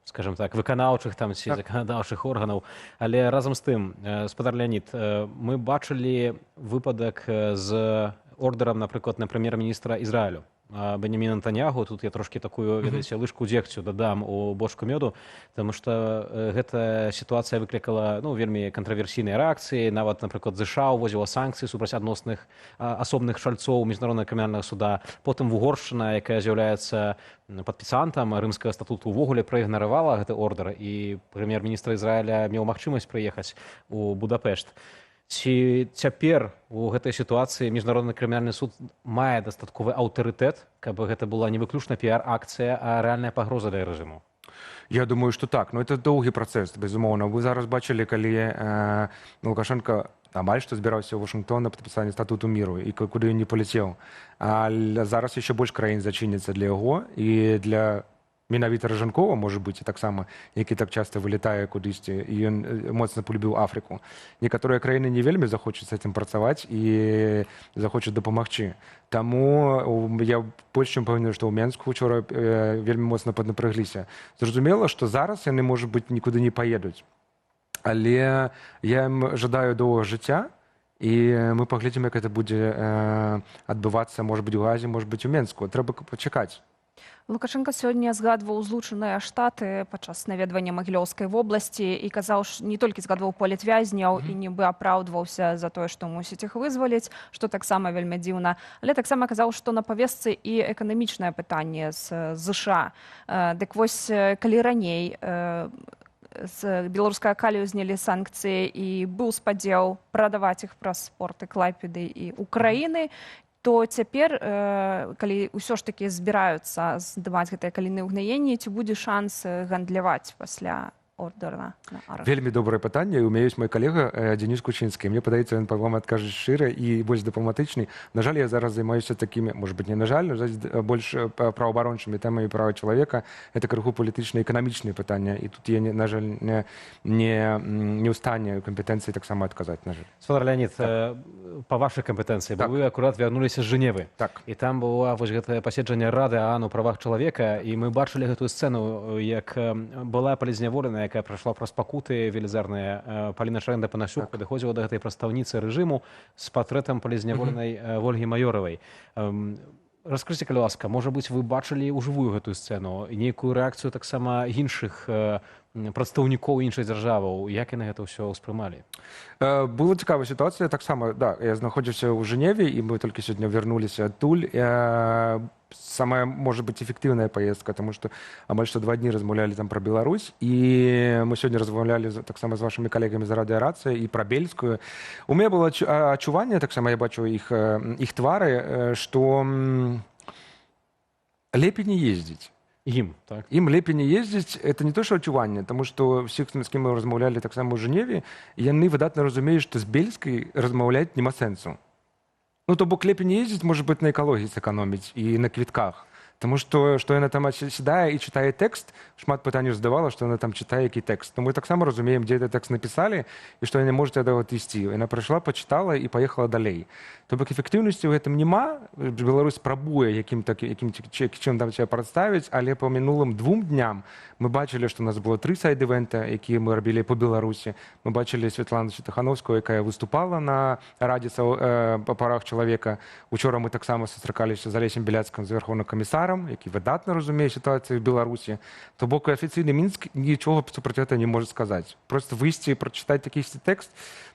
скажем так, выканаўчых там ці заканадаўчых органаў. Але разам з тым, спадар Леонід, мы бачылі выпадак з ордерам, напрыклад, на прэм'ер-міністра Ізраілю. Беняміна Нетаньяху, тут я трошки такую, ведаеце, лыжку дзегцю дадам у бочку мёду, тому што гэта сітуацыя выклікала вельмі кантраверсійныя рэакцыі, нават, напрыклад, ЗША ўвозіла санкцыі супраць адносных асобных чальцоў міжнароднага крымінальнага суда. Потым Угоршчына, якая з'яўляецца падпісантам Рымскага статуту, увогуле праігнаравала гэты ордер, і прэм'ер-міністр Ізраіля меў магчымасць прыехаць у Будапешт. Ці цяпер у гэтай сітуацыі міжнародны крымінальны суд мае дастатковы аўтарытэт, каб гэта была не выключна піар-акцыя, а рэальная пагроза для рэжыму? Я думаю, што так. Но это доўгі працэс, безумоўна. Вы зараз бачылі, калі Лукашенко амаль што збіраўся ў Вашынгтон на падпісанне статуту міру, і куды ён не паляцеў. Але зараз яшчэ больш краін зачыняцца для яго, і для менавіта Ражанкова, можа быць, і таксама, які так часта вылетае кудысьці, і ён моцна полюбіў Афрыку. Некаторыя краіны не вельмі захочуць з гэтым працаваць і захочуць дапамагчы. Таму я больш чым павінен, што ў Менску учора вельмі моцна паднапрыгліся. Зразумела, што зараз яны, можа быць, нікуды не паедуць. Але я ім жадаю доўгага жыцця, і мы паглядзім, як гэта будзе адбывацца, можа быць, у Газе, можа быць, у Менску. Трэба пачакаць. Лукашенко сёння згадваў злучаныя штаты падчас наведвання Магілёўскай вобласці і казаў, не толькі згадваў палітвязняў і нібы апраўдваўся за тое, што мусіць іх вызваліць, што таксама вельмі дзіўна, але таксама казаў, што на павестцы і эканамічнае пытанне з ЗША. Дык вось, калі раней з беларускай калію знялі санкцыі і быў спадзеў прадаваць іх праз порты Клайпеды і Украіны, то цяпер, калі ўсё ж такі збіраюцца здымаць гэтыя калійныя ўгнаенні, ці будзе шанс гандляваць пасля ордера на арышт? Вельмі добрае пытанне. У мяне ёсць мой калега Дзеніс Кучынскі. Мне падаецца, ён вам адкажа шчыра і больш дыпламатычны. На жаль, я зараз займаюся такімі, можа быць, не на жаль, но больш праваабарончымі тэмамі права чалавека. Это крыху палітычныя, эканамічныя пытання. І тут я, на жаль, не ў стане кампетэнцыі таксама адказаць, на жаль. Спадар Леонід, па вашай кампетэнцыі, бо вы акурат вярнуліся з Жэневы. Так. І там было вось гэтае паседжанне Рады ААН у правах чалавека, і мы бачылі гэтую сцэну, як была палізняволеная, якая прайшла праз пакуты велізарныя. Паліна Шарэнда-Панасюк падыходзіла да гэтай прадстаўніцы рэжыму з партрэтам палізняволенай Ольгі Маёравай. Раскрыйце, калі ласка, можа быць, вы бачылі ўжывую гэтую сцэну, і нейкую рэакцыю таксама іншых прадстаўнікоў іншых дзяржаваў, як яны гэта ўсё ўспрымалі? Была цікавая сітуацыя таксама, да, я знаходзіўся ў Жэневе і мы толькі сёння вярнуліся адтуль. Самая, может быть, эффективная поездка, потому что амаль што 2 дні размаўлялі там про Беларусь, и мы сегодня размаўлялі таксама з вашими коллегами за радиорацией и про бельскую. У меня было адчуванне, таксама я бачу іх твары, что лепей не ездить. Так? Им лепей не ездить, это не то, что адчуванне, потому что всех, с кем мы размаўлялі таксама ў Жэневе, яны выдатна разумеюць, што з бельскай размаўляць няма сэнсу. Ну, то бок лепей не ездить, может быть, на экологии сэкономить и на квитках. Потому что яна там сідае і читае тэкст, шмат пытанняў задавала, што яна там читае які тэкст. Но мы таксама разумеем, дзе этот тэкст написали і што яна не можа этого отвести. Яна прыйшла, почитала і поехала далей. То бок эффектыўнасці ў гэтым няма. Беларусь спрабуе якім чым там себя прадставіць, але па мінулым 2 дням мы бачылі, што у нас было 3 сайд-івента, якія мы рабілі по Беларусі. Мы бачылі Святлану Тихановскую, якая выступала на радзе па правах чалавека. Учора мы таксама сустракаліся з Алесем Беляцкім, з верховным камісарам, які выдатна разумее сітуацыю в Беларусі. То бок афіцыйны Мінск нічога супраць гэта не можа сказаць. Просто выйсці і прачытаць такі тэкст,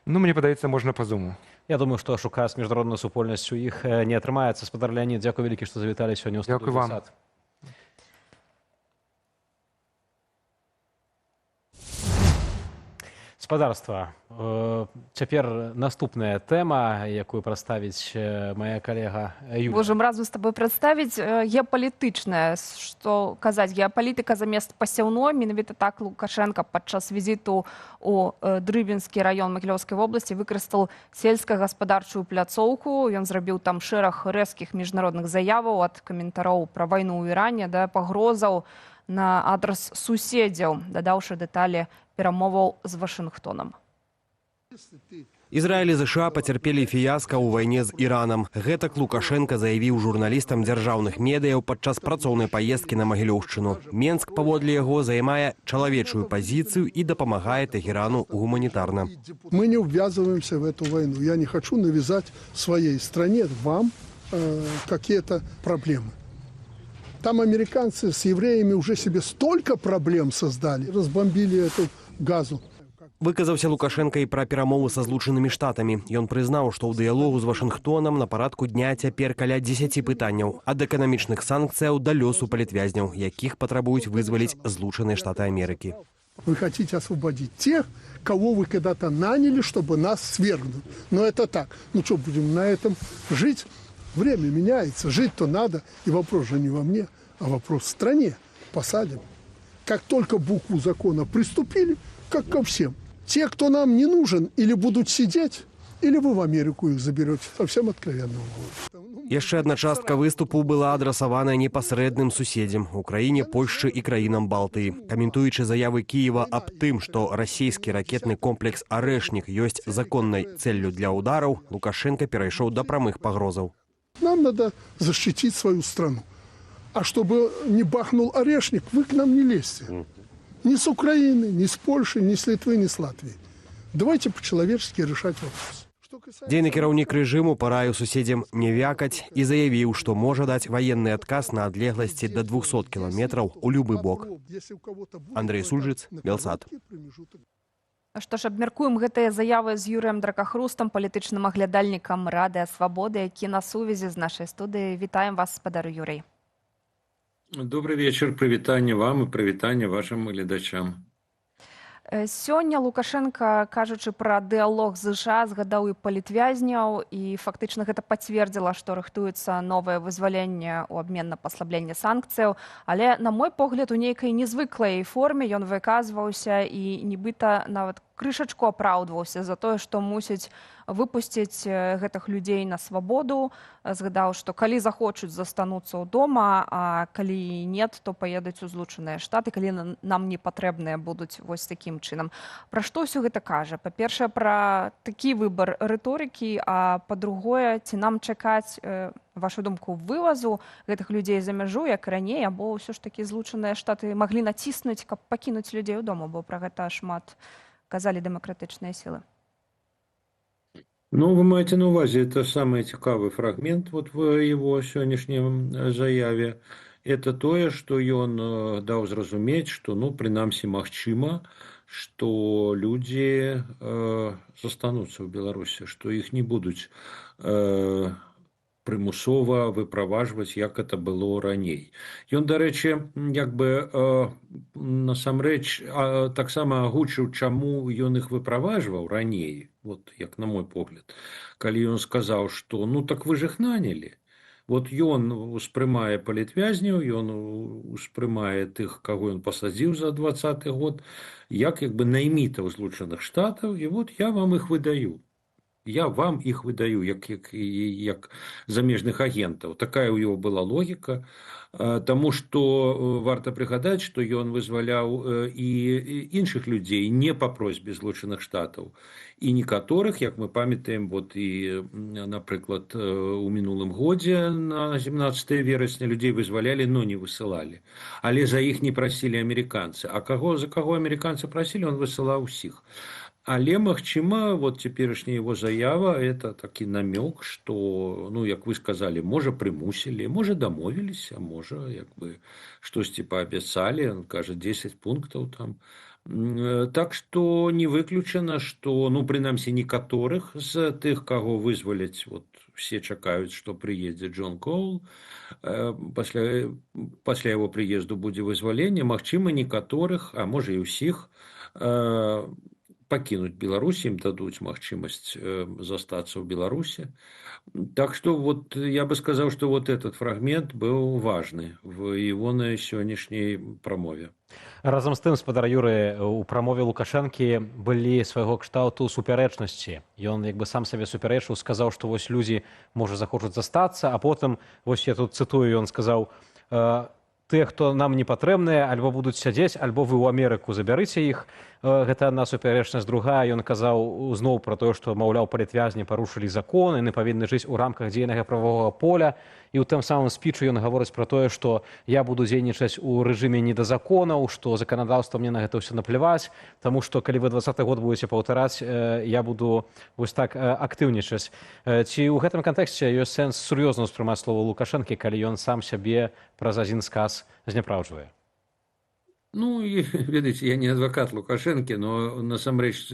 ну, мне падаецца, можна па зуму. Я думаю, што шукаць міжнародную супольнасць у іх не атрымаецца. Спадар Леонід, дзякуй вялікі, што завіталі сёння ў студыю Дзякуй вам. «Белсат». Спадарства, цяпер наступная тэма, якую прадставіць моя калега Юля. Можем разу з тобой прадставіць геапалітычная, што казаць, геапалітыка замест пасяўной, менавіта так Лукашенко падчас візіту у Дрыбінскі раён Магілёўскай вобласці выкарыстаў сельска-гаспадарчую пляцоўку. Ён зрабіў там шэраг рэзкіх міжнародных заяваў ад каментароў пра вайну ў Іране да пагрозаў на адрас суседзяў, дадаўшы дэталі перамоваў з Вашынгтонам. Израиль и США потерпели фіяска ў вайне з Іранам. Гэтак Лукашенко заявіў журналістам дзяржаўных медыяў падчас працоўнай паездкі на Магілёўшчыну. Менск, паводле яго, займае чалавечую пазіцыю і дапамагае Тегерану гуманітарна. Мы не ввязываемся в эту войну. Я не хочу навязать своей стране, вам, какие-то проблемы. Там американцы с евреями уже себе столько проблем создали, разбомбили эту Газу. Выказаўся Лукашенко і пра перамовы са Злучанымі Штатамі. Ён прызнаў, што ў дыялогу з Вашынгтонам на парадку дня цяпер каля 10 пытанняў. Ад эканамічных санкцыяў да лёсу палітвязняў, якіх патрабуюць вызваліць Злучаныя Штаты Амерыкі. Вы хотите освободить тех, кого вы когда-то наняли, чтобы нас свергнуть. Но это так. Ну что, будем на этом жить? Время меняется, жить-то надо. И вопрос же не во мне, а вопрос в стране. Посадим. Как только букву закона приступили, как ко всем. Те, кто нам не нужен, или будут сидеть, или вы в Америку их заберете. Совсем откровенно. Яшчэ адна частка выступу была адрасаваная непасрэдным суседзям – Украіне, Польшчы і краінам Балтыі. Каментуючы заявы Кіева аб тым, што расійскі ракетны комплекс «Арэшнік» ёсць законнай цэллю для удараў, Лукашенко перайшоў да прамых пагрозаў. Нам надо защитить свою страну. А чтобы не бахнул орешник, вы к нам не лезьте. Ни с Украины, ни с Польши, ни с Литвы, ни с Латвии. Давайте по-человечески решать вопрос. Дзейны кіраўнік рэжыму параіў суседзям не вякаць і заявіў, што можа даць ваенны адказ на адлегласці да 200 кіламетраў у любы бок. Андрей Сульжыц, Белсат. Што ж, абмяркуем гэтыя заявы з Юрыем Дракахрустам, палітычным аглядальнікам Радыё Свабоды, які на сувязі з нашай студыі. Вітаем вас, спадар Юрый. Добрый вечер, прывітанне вам і прывітанне вашим гледачам. Сёння Лукашенко, кажучы пра дыялог з США, згадаў і палітвязняў, і фактычна гэта пацвердзіла, што рыхтуецца новае вызваленне ў абмен на паслабленне санкцыяў. Але, на мой погляд, у нейкай незвыклай форме ён выказваўся і нібыта нават крышачку апраўдваўся за тое, што мусіць выпусціць гэтых людзей на свабоду. Згадаў, што калі захочуць застануцца ў дома, а калі нет, то паедуць у Злучаныя Штаты, калі нам не патрэбныя будуць вось такім чынам. Пра што ўсё гэта кажа? Па-першае, пра такі выбар рыторыкі, а па-другое, ці нам чакаць, вашу думку, вывазу гэтых людзей за мяжу, як раней, або ўсё ж такі Злучаныя Штаты маглі націснуць, каб пакінуць людзей у дома, бо пра гэта шмат казалі дэмакратычныя сілы. Ну, вы маете на увазе, это самый цікавый фрагмент вот в его сегодняшнем заяве. это тое, што ён даў зразумець, што ну прынамсі магчыма, што людзі застануцца ў Беларусі, што іх не будуць прымусова выправажваць, як это было раней. Ён, дарэчы, як бы насамрэч таксама агучыў, чаму ён іх выправажваў раней, вот як на мой погляд, калі ён сказаў, што ну так вы ж іх нанялі. Вот ён успрымае палітвязняў, ён успрымае тых, каго ён пасадзіў за 2020 год, як бы наймітаў Злучаных Штатаў, і вот я вам іх выдаю. Я вам их выдаю, як замежных агентаў. Такая ў яго была логіка, таму што варта прыгадаць, што ён вызваляў і іншых людзей не па просьбе Злучаных Штатаў. І некаторых, як мы памятаем, вот і, напрыклад, у мінулым годзе на 17 верасня людзей вызвалялі, но не высылалі. Але за іх не прасілі амерыканцы. А за каго амерыканцы прасілі, он высылаў усіх. Але, магчыма, вот цяперашняя его заява, это такі намёк, што, ну, як вы сказалі, можа прымусілі, можа дамовіліся, можа, як бы, штосьці паабяцалі, он кажа, 10 пунктаў там. Так што не выключана, што, ну, прынамсі, некаторых з тых, каго вызваляць, вот, все чакаюць, што прыедзе Джон Коул, пасля яго прыезду будзе вызваленне, магчыма, некаторых, а можа і ўсіх, пакінуць Беларусь, ім дадуць магчымасць застацца ў Беларусі. Так што вот я бы сказаў, што вот этот фрагмент быў важны в ягонай сённяшняй прамове. Разам з тым, спадар Юры, у прамове Лукашэнкі былі свайго кшталту супярэчнасці. Ён як бы сам сабе супярэчыў, сказаў, што вось людзі, можа, захочуць застацца, а потым, вось я тут цытую, ён сказаў, тыя, хто нам не патрэбныя, альбо будуць сядзець, альбо вы ў Амерыку забярыце іх. Гэта адна супярэчнасць. Другая, ён казаў зноў пра тое, што, маўляў, палітвязні парушылі закон, яны павінны жыць у рамках дзейнага правовага поля. І ў тым самым спічы ён гаворыць пра тое, што я буду дзейнічаць у рэжыме недазаконаў, што заканадаўства мне на гэта ўсё напляваць, таму што калі вы 2020 год будзеце паўтараць, я буду вось так актыўнічаць. Ці ў гэтым кантэксце ёсць сэнс сур'ёзна ўспрымаць слова Лукашэнкі, калі ён сам сябе праз адзін сказ зняпраўджвае? Ну, ведаеце, я не адвакат Лукашэнкі, но насамрэч,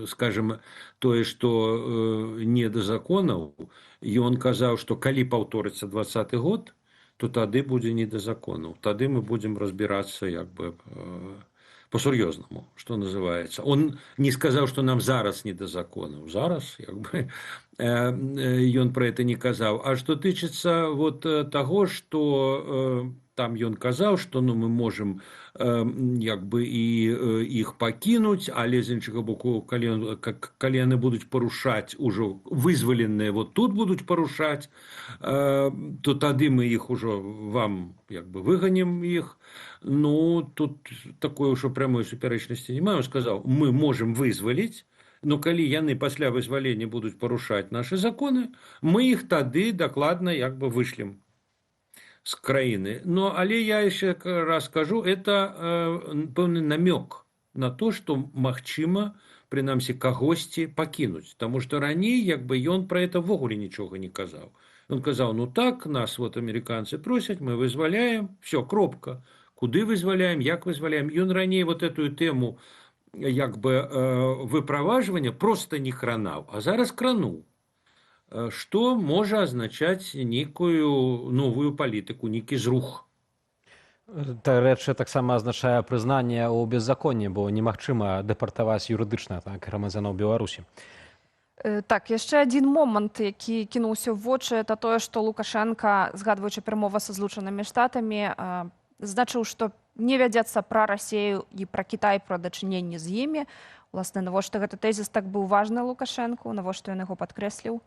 скажем, тое, што не да законаў, ён казаў, што калі паўторыцца 2020 год, то тады будзе не да законаў. Тады мы будзем разбірацца як бы по-сур'ёзнаму, што называецца. Он не сказаў, што нам зараз не да законаў. Зараз, як бы, ён пра гэта не казаў. А што тычыцца вот таго, што там ён казаў, што ну, мы можам як бы і іх пакінуць, але з іншага боку, калі яны будуць парушаць, ужо вызваленыя, вот тут будуць парушаць, то тады мы іх ужо вам як бы выганем іх. Ну, тут такой ужо прамой супярэчнасці няма. Он сказаў, мы можам вызваліць, но калі яны пасля вызвалення будуць парушаць нашы законы, мы іх тады дакладна як бы вышлем з краіны. Но, але я яшчэ раз скажу, это пэўны намёк на то, што магчыма, прынамсі, кагосьці пакінуць. Таму што раней, як бы, ён пра это ввогуле нічога не казаў. Ён казаў, ну так, нас вот амерыканцы просяць, мы вызваляем, все, кропка. Куды вызваляем, як вызваляем. Ён раней вот эту тэму, як бы, выправажвання проста не кранаў, а зараз крануў. Што можа азначаць нейкую новую палітыку, нейкі зрух. Рэчы таксама азначае прызнанне ў беззаконні, бо немагчыма дэпартаваць юрыдычна так грамадзянаў Беларусі. Так, яшчэ адзін момант, які кінуўся ў вочы, это тое, што Лукашенка, згадваючы перамову са Злучанымі Штатамі, значыў, што не вядзецца пра Расею і пра Кітай, пра дачыненне з імі. Уласна, навошта гэты тэзіс так быў важны Лукашэнку, навошта ён яго падкрэсліў?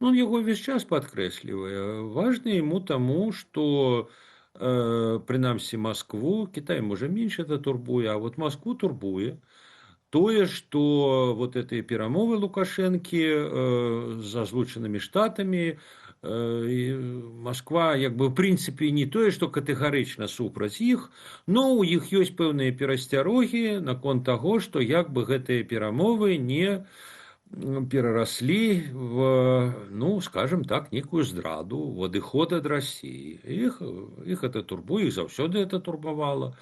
Ну, он его весь час подкреслівае. Важно ему тому, что, принамсі, Москву, Китай, может, меньше это турбуе, а вот Москву турбуе. Тое, что вот этой перамовы Лукашэнкі за Злучанымі Штатамі, Москва, як бы, в принципе, не тое, что катэгарычна супраць іх, но у іх ёсць пэўныя перасцярогі наконт таго, што як бы гэтыя перамовы не перараслі в, ну, скажем так, некую здраду, в адыход ад России. Іх это турбуе, іх заўсёды это турбавала.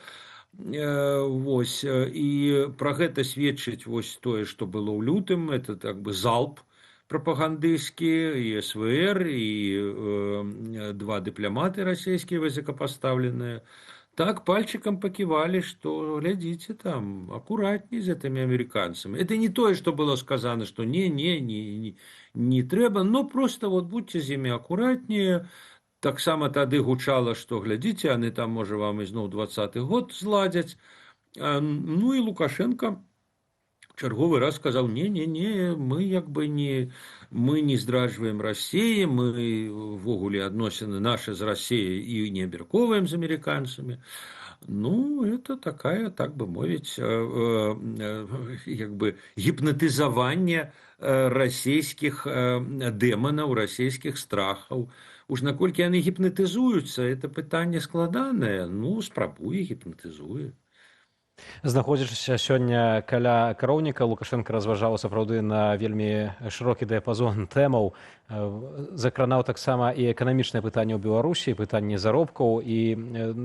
Вось, і пра гэта сведчыць вось тое, што было ў лютым, это так бы залп прапагандысцкі, і СВР, і два дыпламаты расійскія высокопоставленыя. Так пальчиком покивали, что глядите там, аккуратнее с этими американцами. Это не то, что было сказано, что не треба, но просто вот будьте с ними аккуратнее. Так само тады гучало, что глядите, они там, может, вам изноў 20-й год зладзяць. Ну и Лукашенко черговый раз сказал, не, мы як бы мы не здраджваем России, мы ввогуле адносіны наши з Россией и не абмяркоўваем з американцами. Ну, это такая, так бы мовіць, як бы гіпнатызаванне расійскіх дэманаў, расійскіх страхаў. Уж наколькі яны гіпнатызуюцца, это пытанне складанае, ну, спрабуе, гіпнатызуе. Знаходзячыся сёння каля кароўніка, Лукашенко разважаў сапраўды на вельмі шырокі дыяпазон тэмаў. Закранаў таксама і эканамічнае пытанне ў Беларусі, пытанне заробкаў. І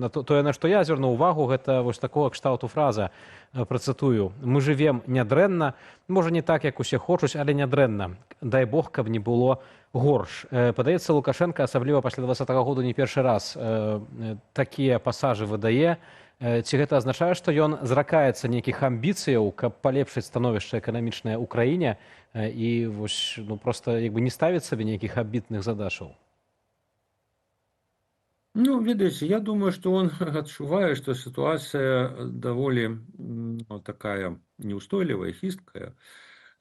тое, на што я звярнуў увагу, гэта вось такога кшталту фраза, працытую: «Мы жывем нядрэнна, можа не так, як усе хочуць, але нядрэнна. Дай Бог, каб не было горш». Падаецца, Лукашенко, асабліва пасля 20-го году, не першы раз такія пасажы выдае. Ці гэта азначае, што ён зракаецца нейкіх амбіцыяў, каб палепшыць становішча эканамічнае ў краіне і вось, ну, проста як бы не ставіць сабе нейкіх амбітных задачаў? Ну, видите, я думаю, что он отчувает, что ситуация довольно такая неустойливая, хисткая.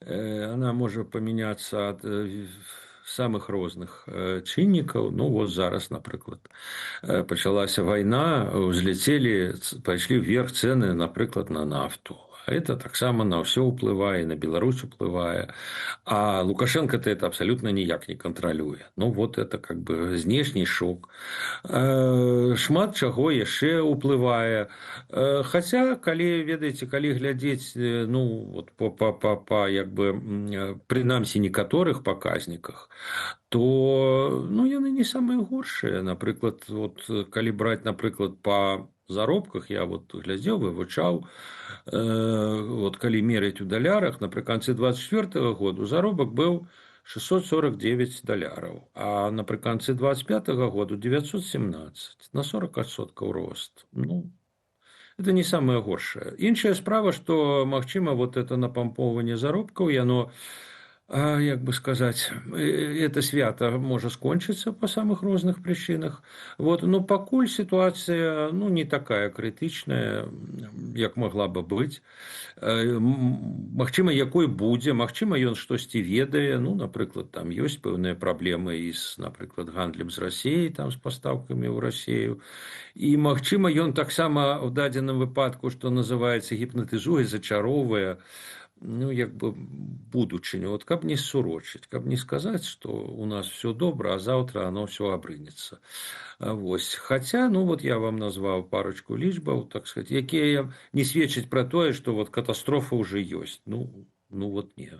Она может поменяться от самых розных чыннікаў. Ну, вот зараз, напрыклад, пачалася вайна, пайшлі вверх цены, напрыклад, на нафту. А это таксама на ўсё ўплывае, на Беларусь уплывае. А Лукашенко-то это абсолютно ніяк не кантралюе. Ну, вот это как бы знешні шок. Шмат чаго яшчэ ўплывае. Хаця, калі, ведаеце, калі глядзець, ну, вот па як бы, прынамсі, некаторых паказніках, то, ну, яны не самыя горшыя. Напрыклад, вот, калі браць, напрыклад, па заробках, я вот глядзеў, вывучаў, вот, калі мераць у далярах, напрыканцы 24-го году заробак быў $649, а напрыканцы 25-го году 917, на 40% рост. Ну, это не самое горшае. Іншая справа, што, магчыма, вот это напампоўванне заробкаў, яно, як бы сказать, это свято может скончиться по самых розных причинах. Вот, но пакуль ситуация, ну, не такая критичная, як могла бы быть. Магчыма, якой будзе, магчыма, ён штосьці ведае. Ну, напрыклад, там ёсць пэўныя праблемы і з, напрыклад, гандлем з Расіяй, там з пастаўкамі ў Расію. І, магчыма, ён таксама ў дадзеным выпадку, што называецца, гіпнатызуе, зачароўвае, ну, як бы будучыню, вот каб не сурочыць, каб не сказаць, што у нас все добра, а завтра оно все абрынецца. Вось. Хаця, ну, вот я вам назваў парочку лічбаў, так сказать, якія не сведчаць пра тое, што вот катастрофа ўжо ёсць. Ну вот не.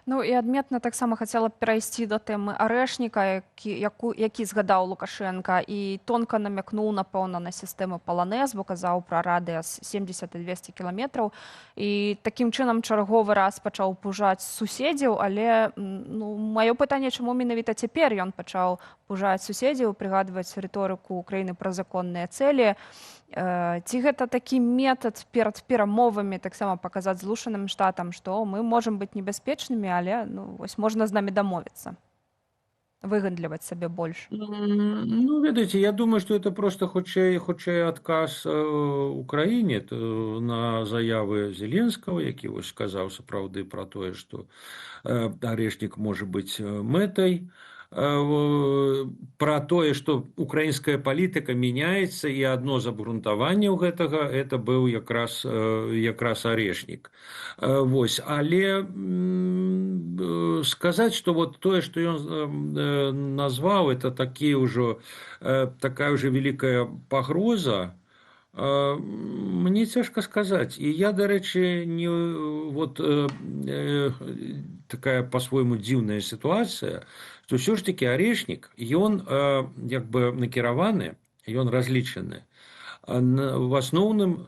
Ну і адметна таксама хацела б перайсці да тэмы арэшніка, які згадаў Лукашенко, і тонка намякнуў, напэўна, на сістэму паланез, бо казаў пра радыяс 70 і 200 кіламетраў. І такім чынам чарговы раз пачаў пужаць суседзяў, але, ну, маё пытанне, чаму менавіта цяпер ён пачаў пужаць суседзяў, прыгадваць рыторыку Украіны пра законныя цэлі. Ці гэта такі метад перад перамовамі таксама паказаць Злучаным Штатам, што мы можам быць небяспечнымі, але, ну, вось можна з намі дамовіцца, выгандліваць сабе больш? Ну, ведаеце, я думаю, што это просто хутчэй адказ Украіне на заявы Зеленскага, які вось сказаў сапраўды пра тое, што арэшнік можа быць мэтай, про тое, што украінская палітыка мяняецца, і адно з абгрунтаванняў гэтага это быў якраз арэшнік. Вось, але сказаць, што вот тое, што ён назваў, это такая ўжо вялікая пагроза, Мне цяжка сказаць. І я, дарэчы, не вот такая по-свойму дзіўная сітуацыя, што ўсё ж такі арешнік, ён як бы накіраваны, ён разлічаны в асноўным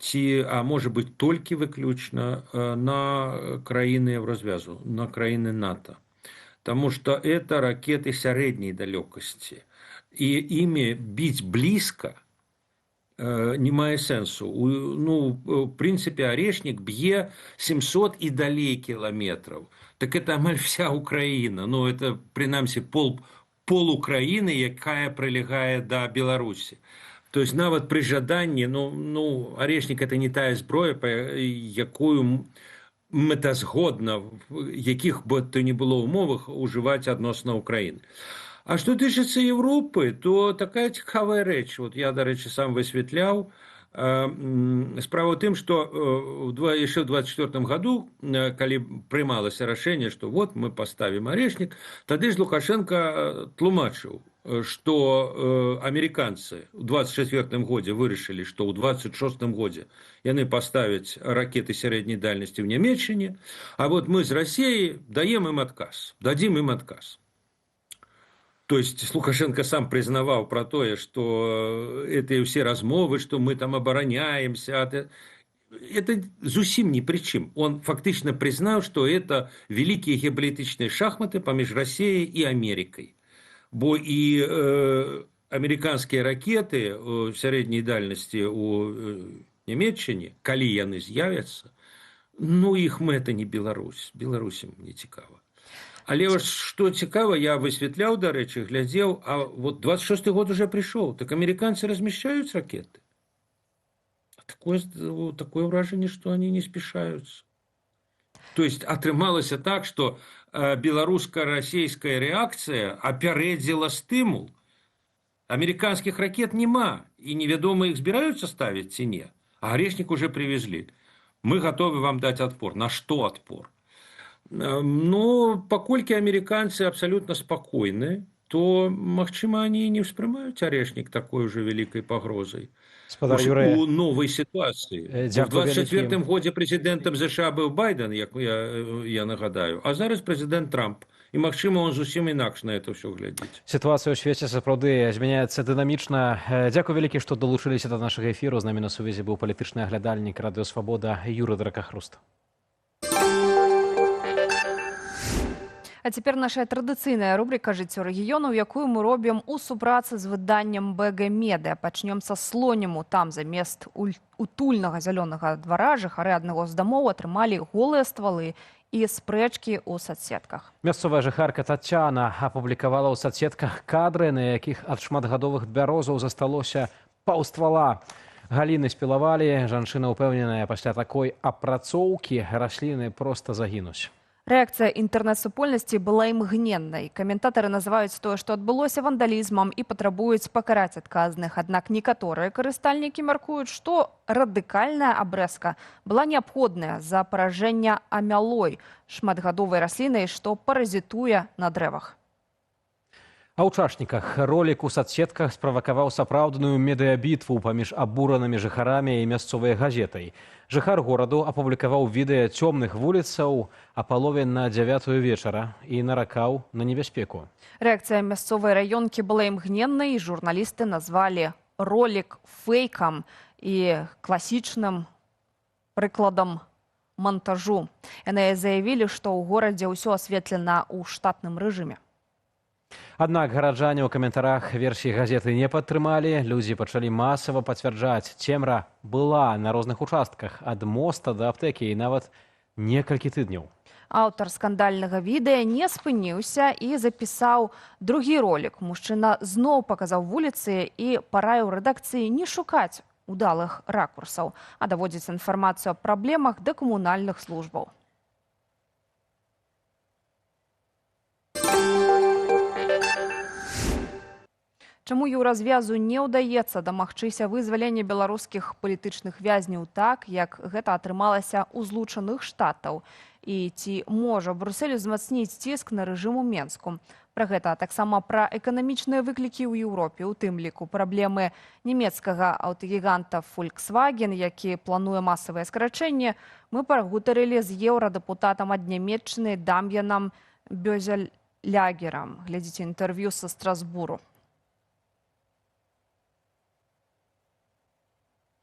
ці, а можа быць толькі выключна на краіны Еўразвязу, на краіны НАТО. Таму што это ракеты сярэдняй далёкасці. І імі біць блізка не мае сэнсу. Ну, в прынцыпе, арешнік б'е 700 і далей кіламетраў. Так это амаль вся Украіна. Ну, это, прынамсі, пол Украіны, якая прылягае да Беларусі. То есть нават пры жаданні, ну, арешнік это не тая зброя, якую мэтазгодна, якіх бы то не было умовах ужываць адносна Украіны. А что тычыцца Европы, то такая цікавая рэч. Вот я, дарэчы, сам высветляў. Справа ў тым, што яшчэ ў 24 году, калі прымалася рашэнне, што вот мы паставім арешнік, тады ж Лукашенко тлумачыў, што амерыканцы ў 24 годзе вырашылі, што ў 26 годзе яны паставяць ракеты сярэдняй дальнасці ў Нямецчыне, а вот мы з Расіяй дадзім ім адказ. То есть Лукашенко сам признавал про то, что это все размовы, что мы там обороняемся. Это зусім ни при чем. Он фактично признал, что это великие геополитичные шахматы поміж Россией и Америкой. Бо и американские ракеты средней дальности у Німеччині, калі яны з'явяцца, ну их мэта не Беларусь. Беларусям не цікава. Але што цікава, я высветляў, дарэчы, глядзеў, а вот 26 год уже пришел, так американцы размещают ракеты. Такое ўражанне, что они не спешаются. То есть атрымалася так, что беларуска-расійская реакция апярэдзіла стымул. Американских ракет нема, и невядома их збіраюцца ставить ці не. А арешнік уже привезли. Мы готовы вам дать отпор. На что отпор? Но паколькі американцы абсолютно спокойны, то, магчыма, они не ўспрымаюць арешнік такой уже великой погрозой. У новой ситуации. В 24 годзе президентом США был Байден, як я нагадаю, а зараз президент Трамп. І, магчыма, он зусім інакш на это ўсё глядзіць. Сітуацыя ў свеце сапраўды змяняецца дынамічна. Дзякуй вялікі, што далучыліся да нашага эфіру. З намі на сувязі быў палітычны аглядальнік Радыё Свабода Юрый Дракахруст. А цяпер наша традыцыйная рубрика «Жыццё рэгіёну», якую мы робім у супрацы з выданнем БГ Медыа. Пачнём са Слоніму. Там замест утульнага зялёнага двара жыхары аднаго з дамоў атрымалі голыя ствалы і спрэчкі ў соцсетках. Мясцовая жыхарка Тацяна апублікавала ў соцсетках кадры, на якіх ад шматгадовых бярозаў засталося паўствала. Галіны спілавалі. Жанчына ўпэўненая, пасля такой апрацоўкі расліны проста загінуць. Рэакцыя інтэрнэт-супольнасці была імгненнай. Каментатары называюць тое, што адбылося вандалізмам і патрабуюць пакараць адказных. Аднак некаторыя карыстальнікі мяркуюць, што радыкальная абрэзка была неабходная з-за паражэння амялой, шматгадовай раслінай, што паразітуе на дрэвах. А ў чашніках ролік у соцсетках справакаваў сапраўдную медыабітву паміж абуранымі жыхарамі і мясцовай газетай. Жыхар гораду апублікаваў відэа цёмных вуліцаў а палове на 9 вечара і наракаў на небяспеку. Рэакцыя мясцовай раёнкі была імгненнай, і журналісты назвалі ролік фэйкам і класічным прыкладам монтажу. Яны заявілі, што ў горадзе ўсё асветлена ў штатным рэжыме. Аднак гараджане ў каментарах версіі газеты не падтрымалі. Людзі пачалі масава пацвярджаць, цемра была на розных участках ад моста да аптэкі і нават некалькі тыдняў. Аўтар скандальнага відэа не спыніўся і запісаў другі ролік. Мужчына зноў паказаў вуліцы і параіў рэдакцыі не шукаць удалых ракурсаў, а даводзіць інфармацыю аб праблемах да камунальных службаў. Чаму еўразвязу не ўдаецца дамагчыся вызвалення беларускіх палітычных вязняў так, як гэта атрымалася ў Злучаных Штатаў? І ці можа Брюссель узмацніць ціск на рэжым у Менску? Пра гэта, а таксама пра эканамічныя выклікі ў Еўропе, у тым ліку праблемы нямецкага аўтагіганта Volkswagen, які плануе масавае скарачэнне, мы пагутарылі з еўрадэпутатам ад Нямецчыны Дам'янам Бёзель-Лягерам. Глядзіце інтэрв'ю са Страсбуру.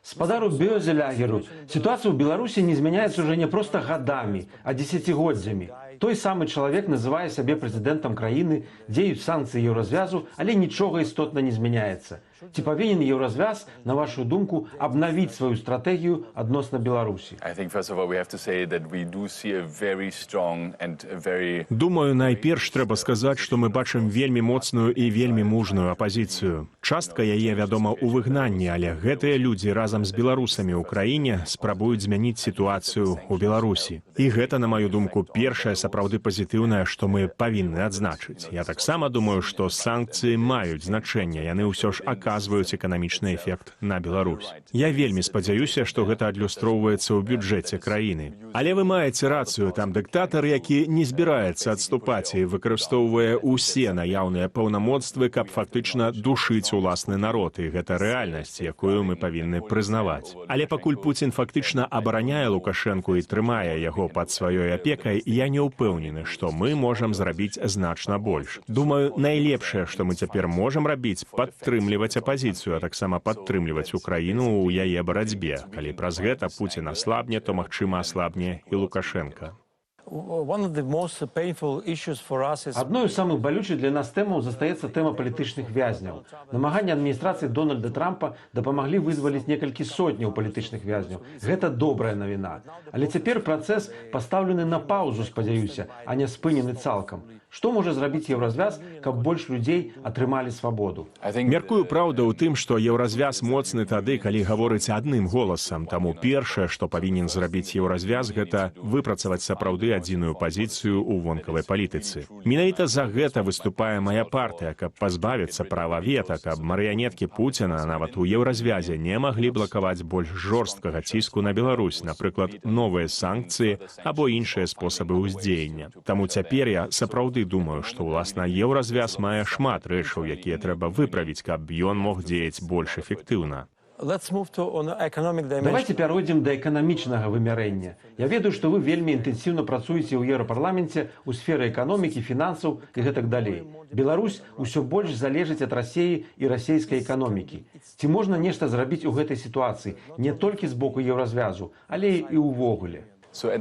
Спадару Бёзель-Лягеру, ситуация в Беларуси не изменяется уже не просто годами, а десятигоддзямі. Той самы чалавек называе сябе прэзідэнтам краіны, дзеюць санкцыі еўразвязу, але нічога істотна не змяняецца. Ці павінен еўразвяз, на вашу думку, абнавіць сваю стратэгію адносна Беларусі? Думаю, найперш трэба сказаць, што мы бачым вельмі моцную і вельмі мужную апазіцыю. Частка яе, вядома, у выгнанні, але гэтыя людзі разам з беларусамі ў краіне спрабуюць змяніць сітуацыю ў Беларусі. І гэта, на маю думку, першае сапраўды пазітыўнае, што мы павінны адзначыць. Я таксама думаю, што санкцыі маюць значэнне, яны ўсё ж аказваюць эканамічны эфект на Беларусь. Я вельмі спадзяюся, што гэта адлюстроўваецца ў бюджэце краіны. Але вы маеце рацыю, там дыктатар, які не збіраецца адступаць і выкарыстоўвае ўсе наяўныя паўнамоцтвы, каб фактычна душыць уласны народ, і гэта рэальнасць, якую мы павінны прызнаваць. Але пакуль Пуцін фактычна абараняе Лукашэнку і трымае яго пад сваёй апекай, я не ўпэўнены, што мы можам зрабіць значна больш. Думаю, найлепшае, што мы цяпер можам рабіць, падтрымліваць апазіцыю, а таксама падтрымліваць Украіну ў яе барацьбе. Калі праз гэта Пуцін аслабне, то, магчыма, аслабне і Лукашенко. Одной из самых болючих для нас тэмаў застаецца тэма палітычных вязняў. Намаганні адміністрацыі Дональда Трампа дапамаглі вызваліць некалькі сотняў палітычных вязняў. Гэта добрая навіна. Але цяпер працэс пастаўлены на паўзу, спадзяюся, а не спынены цалкам. Што можа зрабіць еўразвяз, каб больш людзей атрымалі свабоду? Мяркую, праўда ў тым, што еўразвяз моцны тады, калі гаворыць адным голасам. Таму першае, што павінен зрабіць еўразвяз, гэта выпрацаваць сапраўды адзіную пазіцыю ў вонкавай палітыцы. Менавіта за гэта выступае мая партыя, каб пазбавіцца права вета, каб марыянеткі Пуціна нават у еўразвязе не маглі блакаваць больш жорсткага ціску на Беларусь, напрыклад, новыя санкцыі або іншыя спосабы ўздзеяння. Таму цяпер я сапраўды думаю, што, уласна, еўразвяз мае шмат рэчаў, якія трэба выправіць, каб ён мог дзеяць больш эфектыўна. Давайте пяройдзем да эканамічнага вымярэння. Я ведаю, што вы вельмі інтэнсіўна працуеце ў Еўрапарламенце ў сферы эканомікі, фінансаў і гэтак далей. Беларусь усё больш залежыць ад Расіі і расійскай эканомікі. Ці можна нешта зрабіць у гэтай сітуацыі не толькі з боку еўразвязу, але і ўвогуле? Мы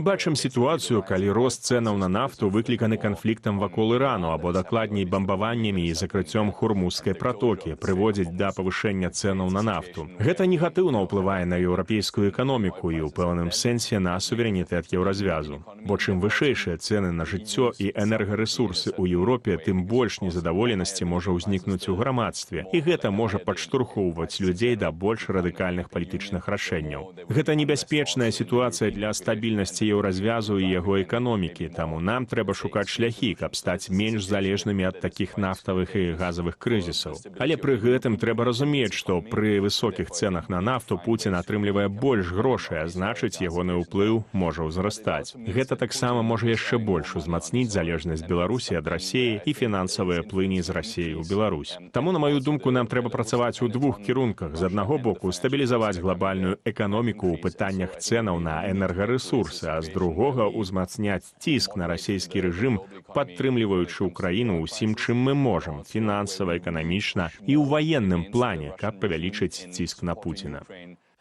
бачым сітуацыю, калі рост цэнаў на нафту выкліканы канфліктам вакол Ірану або, дакладней, бамбаваннямі і закрыццём Хурмузскай пратокі прыводзіць да павышэння цэнаў на нафту. Гэта негатыўна ўплывае на еўрапейскую эканоміку і ў пэўным сэнсе на суверэнітэт еўразвязу. Бо чым вышэйшыя цэны на жыццё і энергарэсурсы ў Еўропе, тым больш незадаволенасці можа ўзнікнуць у грамадстве, і гэта можа падштурхоўваць людзей да больш радыкальных палітычных рашэнняў. Гэта небяспечная сітуацыя для стабільнасці еўразвязу і яго эканомікі, таму нам трэба шукаць шляхі, каб стаць менш залежнымі ад такіх нафтавых і газавых крызісаў. Але пры гэтым трэба разумець, што пры высокіх цэнах на нафту Пуцін атрымлівае больш грошай, а значыць, ягоны ўплыў можа ўзрастаць. Гэта таксама можа яшчэ больш узмацніць залежнасць Беларусі ад Расіі і фінансавыя плыні з Расіі ў Беларусь. Таму, на маю думку, нам трэба працаваць у двух кірунках. З аднаго боку, стабілізаваць глобальную эканоміку ў пытаннях цэнаў на энергарэсурсы, а з другога ўзмацняць ціск на расійскі рэжым, падтрымліваючы ўкраіну ўсім, чым мы можам, фінансава, эканамічна і ў ваенным плане, каб павялічыць ціск на Пуціна.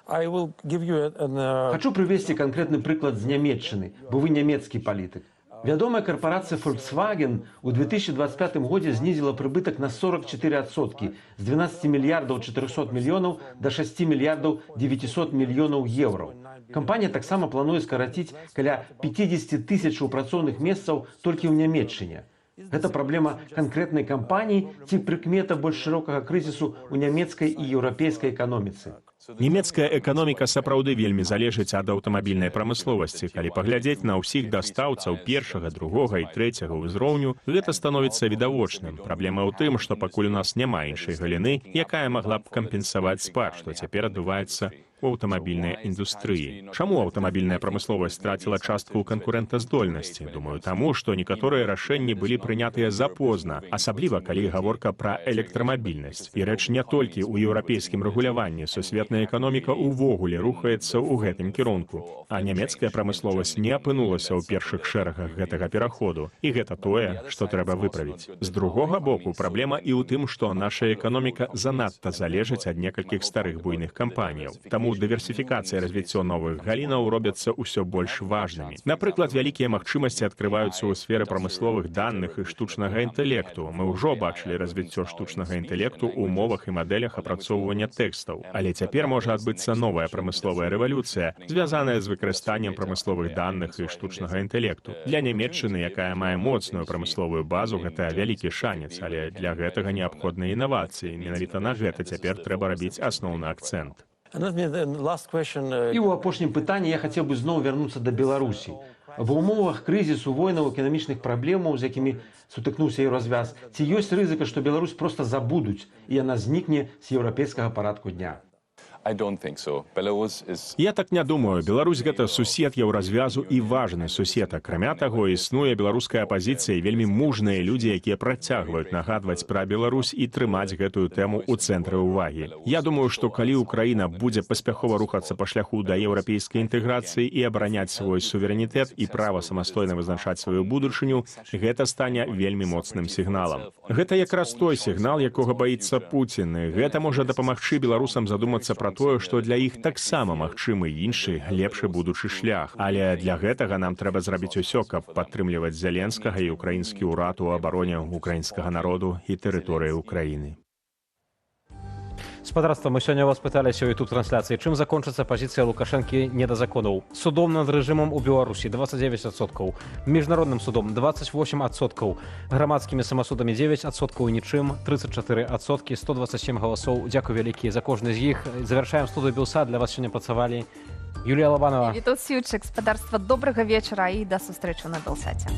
Хочу прывесці канкрэтны прыклад з Нямецчыны, бо вы нямецкі палітык. Вядомая карпорацыя Volkswagen у 2025 годзе знізіла прыбытак на 44%, з 12 мільярдаў 400 мільёнаў да 6 мільярдаў 900 мільёнаў еўраў. Кампанія таксама плануе скараціць каля 50 тысячаў працоўных месцаў толькі ў Нямецчыне. Гэта праблема канкрэтнай кампаніі ці прыкмета больш шырокага крызісу ў нямецкай і еўрапейскай эканоміцы? Нямецкая эканоміка сапраўды вельмі залежыць ад аўтамабільнай прамысловасці. Калі паглядзець на ўсіх дастаўцаў першага, другога і трэцяга ўзроўню, гэта становіцца відавочным. Праблема ў тым, што пакуль у нас няма іншай галіны, якая магла б кампенсаваць спад, што цяпер адбываецца у аўтамабільнай індустрыі. Чаму аўтамабільная прамысловасць страціла частку канкурэнтаздольнасці? Думаю, таму, што некаторыя рашэнні былі прынятыя запозна, асабліва калі гаворка пра электрамабільнасць. І рэч не толькі ў еўрапейскім рэгуляванні. Сусветная эканоміка ўвогуле рухаецца ў гэтым кірунку. А нямецкая прамысловасць не апынулася ў першых шэрагах гэтага пераходу. І гэта тое, што трэба выправіць. З другога боку, праблема і ў тым, што наша эканоміка занадта залежыць ад некалькіх старых буйных кампаніяў. Таму дыверсіфікацыя і развіццё новых галінаў робяцца ўсё больш важнымі. Напрыклад, вялікія магчымасці адкрываюцца ў сферы прамысловых даных і штучнага інтэлекту. Мы ўжо бачылі развіццё штучнага інтэлекту ў мовах і мадэлях апрацоўвання тэкстаў. Але цяпер можа адбыцца новая прамысловая рэвалюцыя, звязаная з выкарыстаннем прамысловых даных і штучнага інтэлекту. Для Нямецчыны, якая мае моцную прамысловую базу, гэта вялікі шанец, але для гэтага неабходныя інавацыі. Менавіта на гэта цяпер трэба рабіць асноўны акцэнт. І ў апошнім пытанні я хацеў бы зноў вярнуцца да Беларусі. Ва ўмовах крызісу, войнаў, эканамічных праблемаў, з якімі сутыкнуўся еўразвяз, ці ёсць рызыка, што Беларусь проста забудуць, і яна знікне з еўрапейскага парадку дня? Я так не думаю. Беларусь гэта сусед еўразвязу і важны сусед. Акрамя таго, існуе беларуская апазіцыя і вельмі мужныя людзі, якія працягваюць нагадваць пра Беларусь і трымаць гэтую тэму ў цэнтры ўвагі. Я думаю, што калі Украіна будзе паспяхова рухацца па шляху да еўрапейскай інтэграцыі і абараняць свой суверэнітэт і права самастойна вызначаць сваю будучыню, гэта стане вельмі моцным сігналам. Гэта якраз той сігнал, якога баіцца Пуцін. І гэта можа дапамагчы беларусам задумацца пра тое, што для іх таксама магчымы іншы, лепшы будучы шлях. Але для гэтага нам трэба зрабіць усё, каб падтрымліваць Зеленскага і украінскі ўрад у абароне украінскага народу і тэрыторыі Украіны. Спадарства, мы сёння вас пыталіся ў YouTube трансляцыі, чым закончыцца пазіцыя Лукашэнкі не да законаў. Судом над рэжымам у Беларусі 29%, міжнародным судом 28%, грамадскімі самасудамі 9%, нічым 34%, 127 галасоў. Дзякуй вялікі за кожны з іх. Завяршаем студыю Белсат. Для вас сёння працавалі Юлія Лабанова. Вітаўт Сіўчык, спадарства, добрага вечара і да сустрэчы на Белсаце.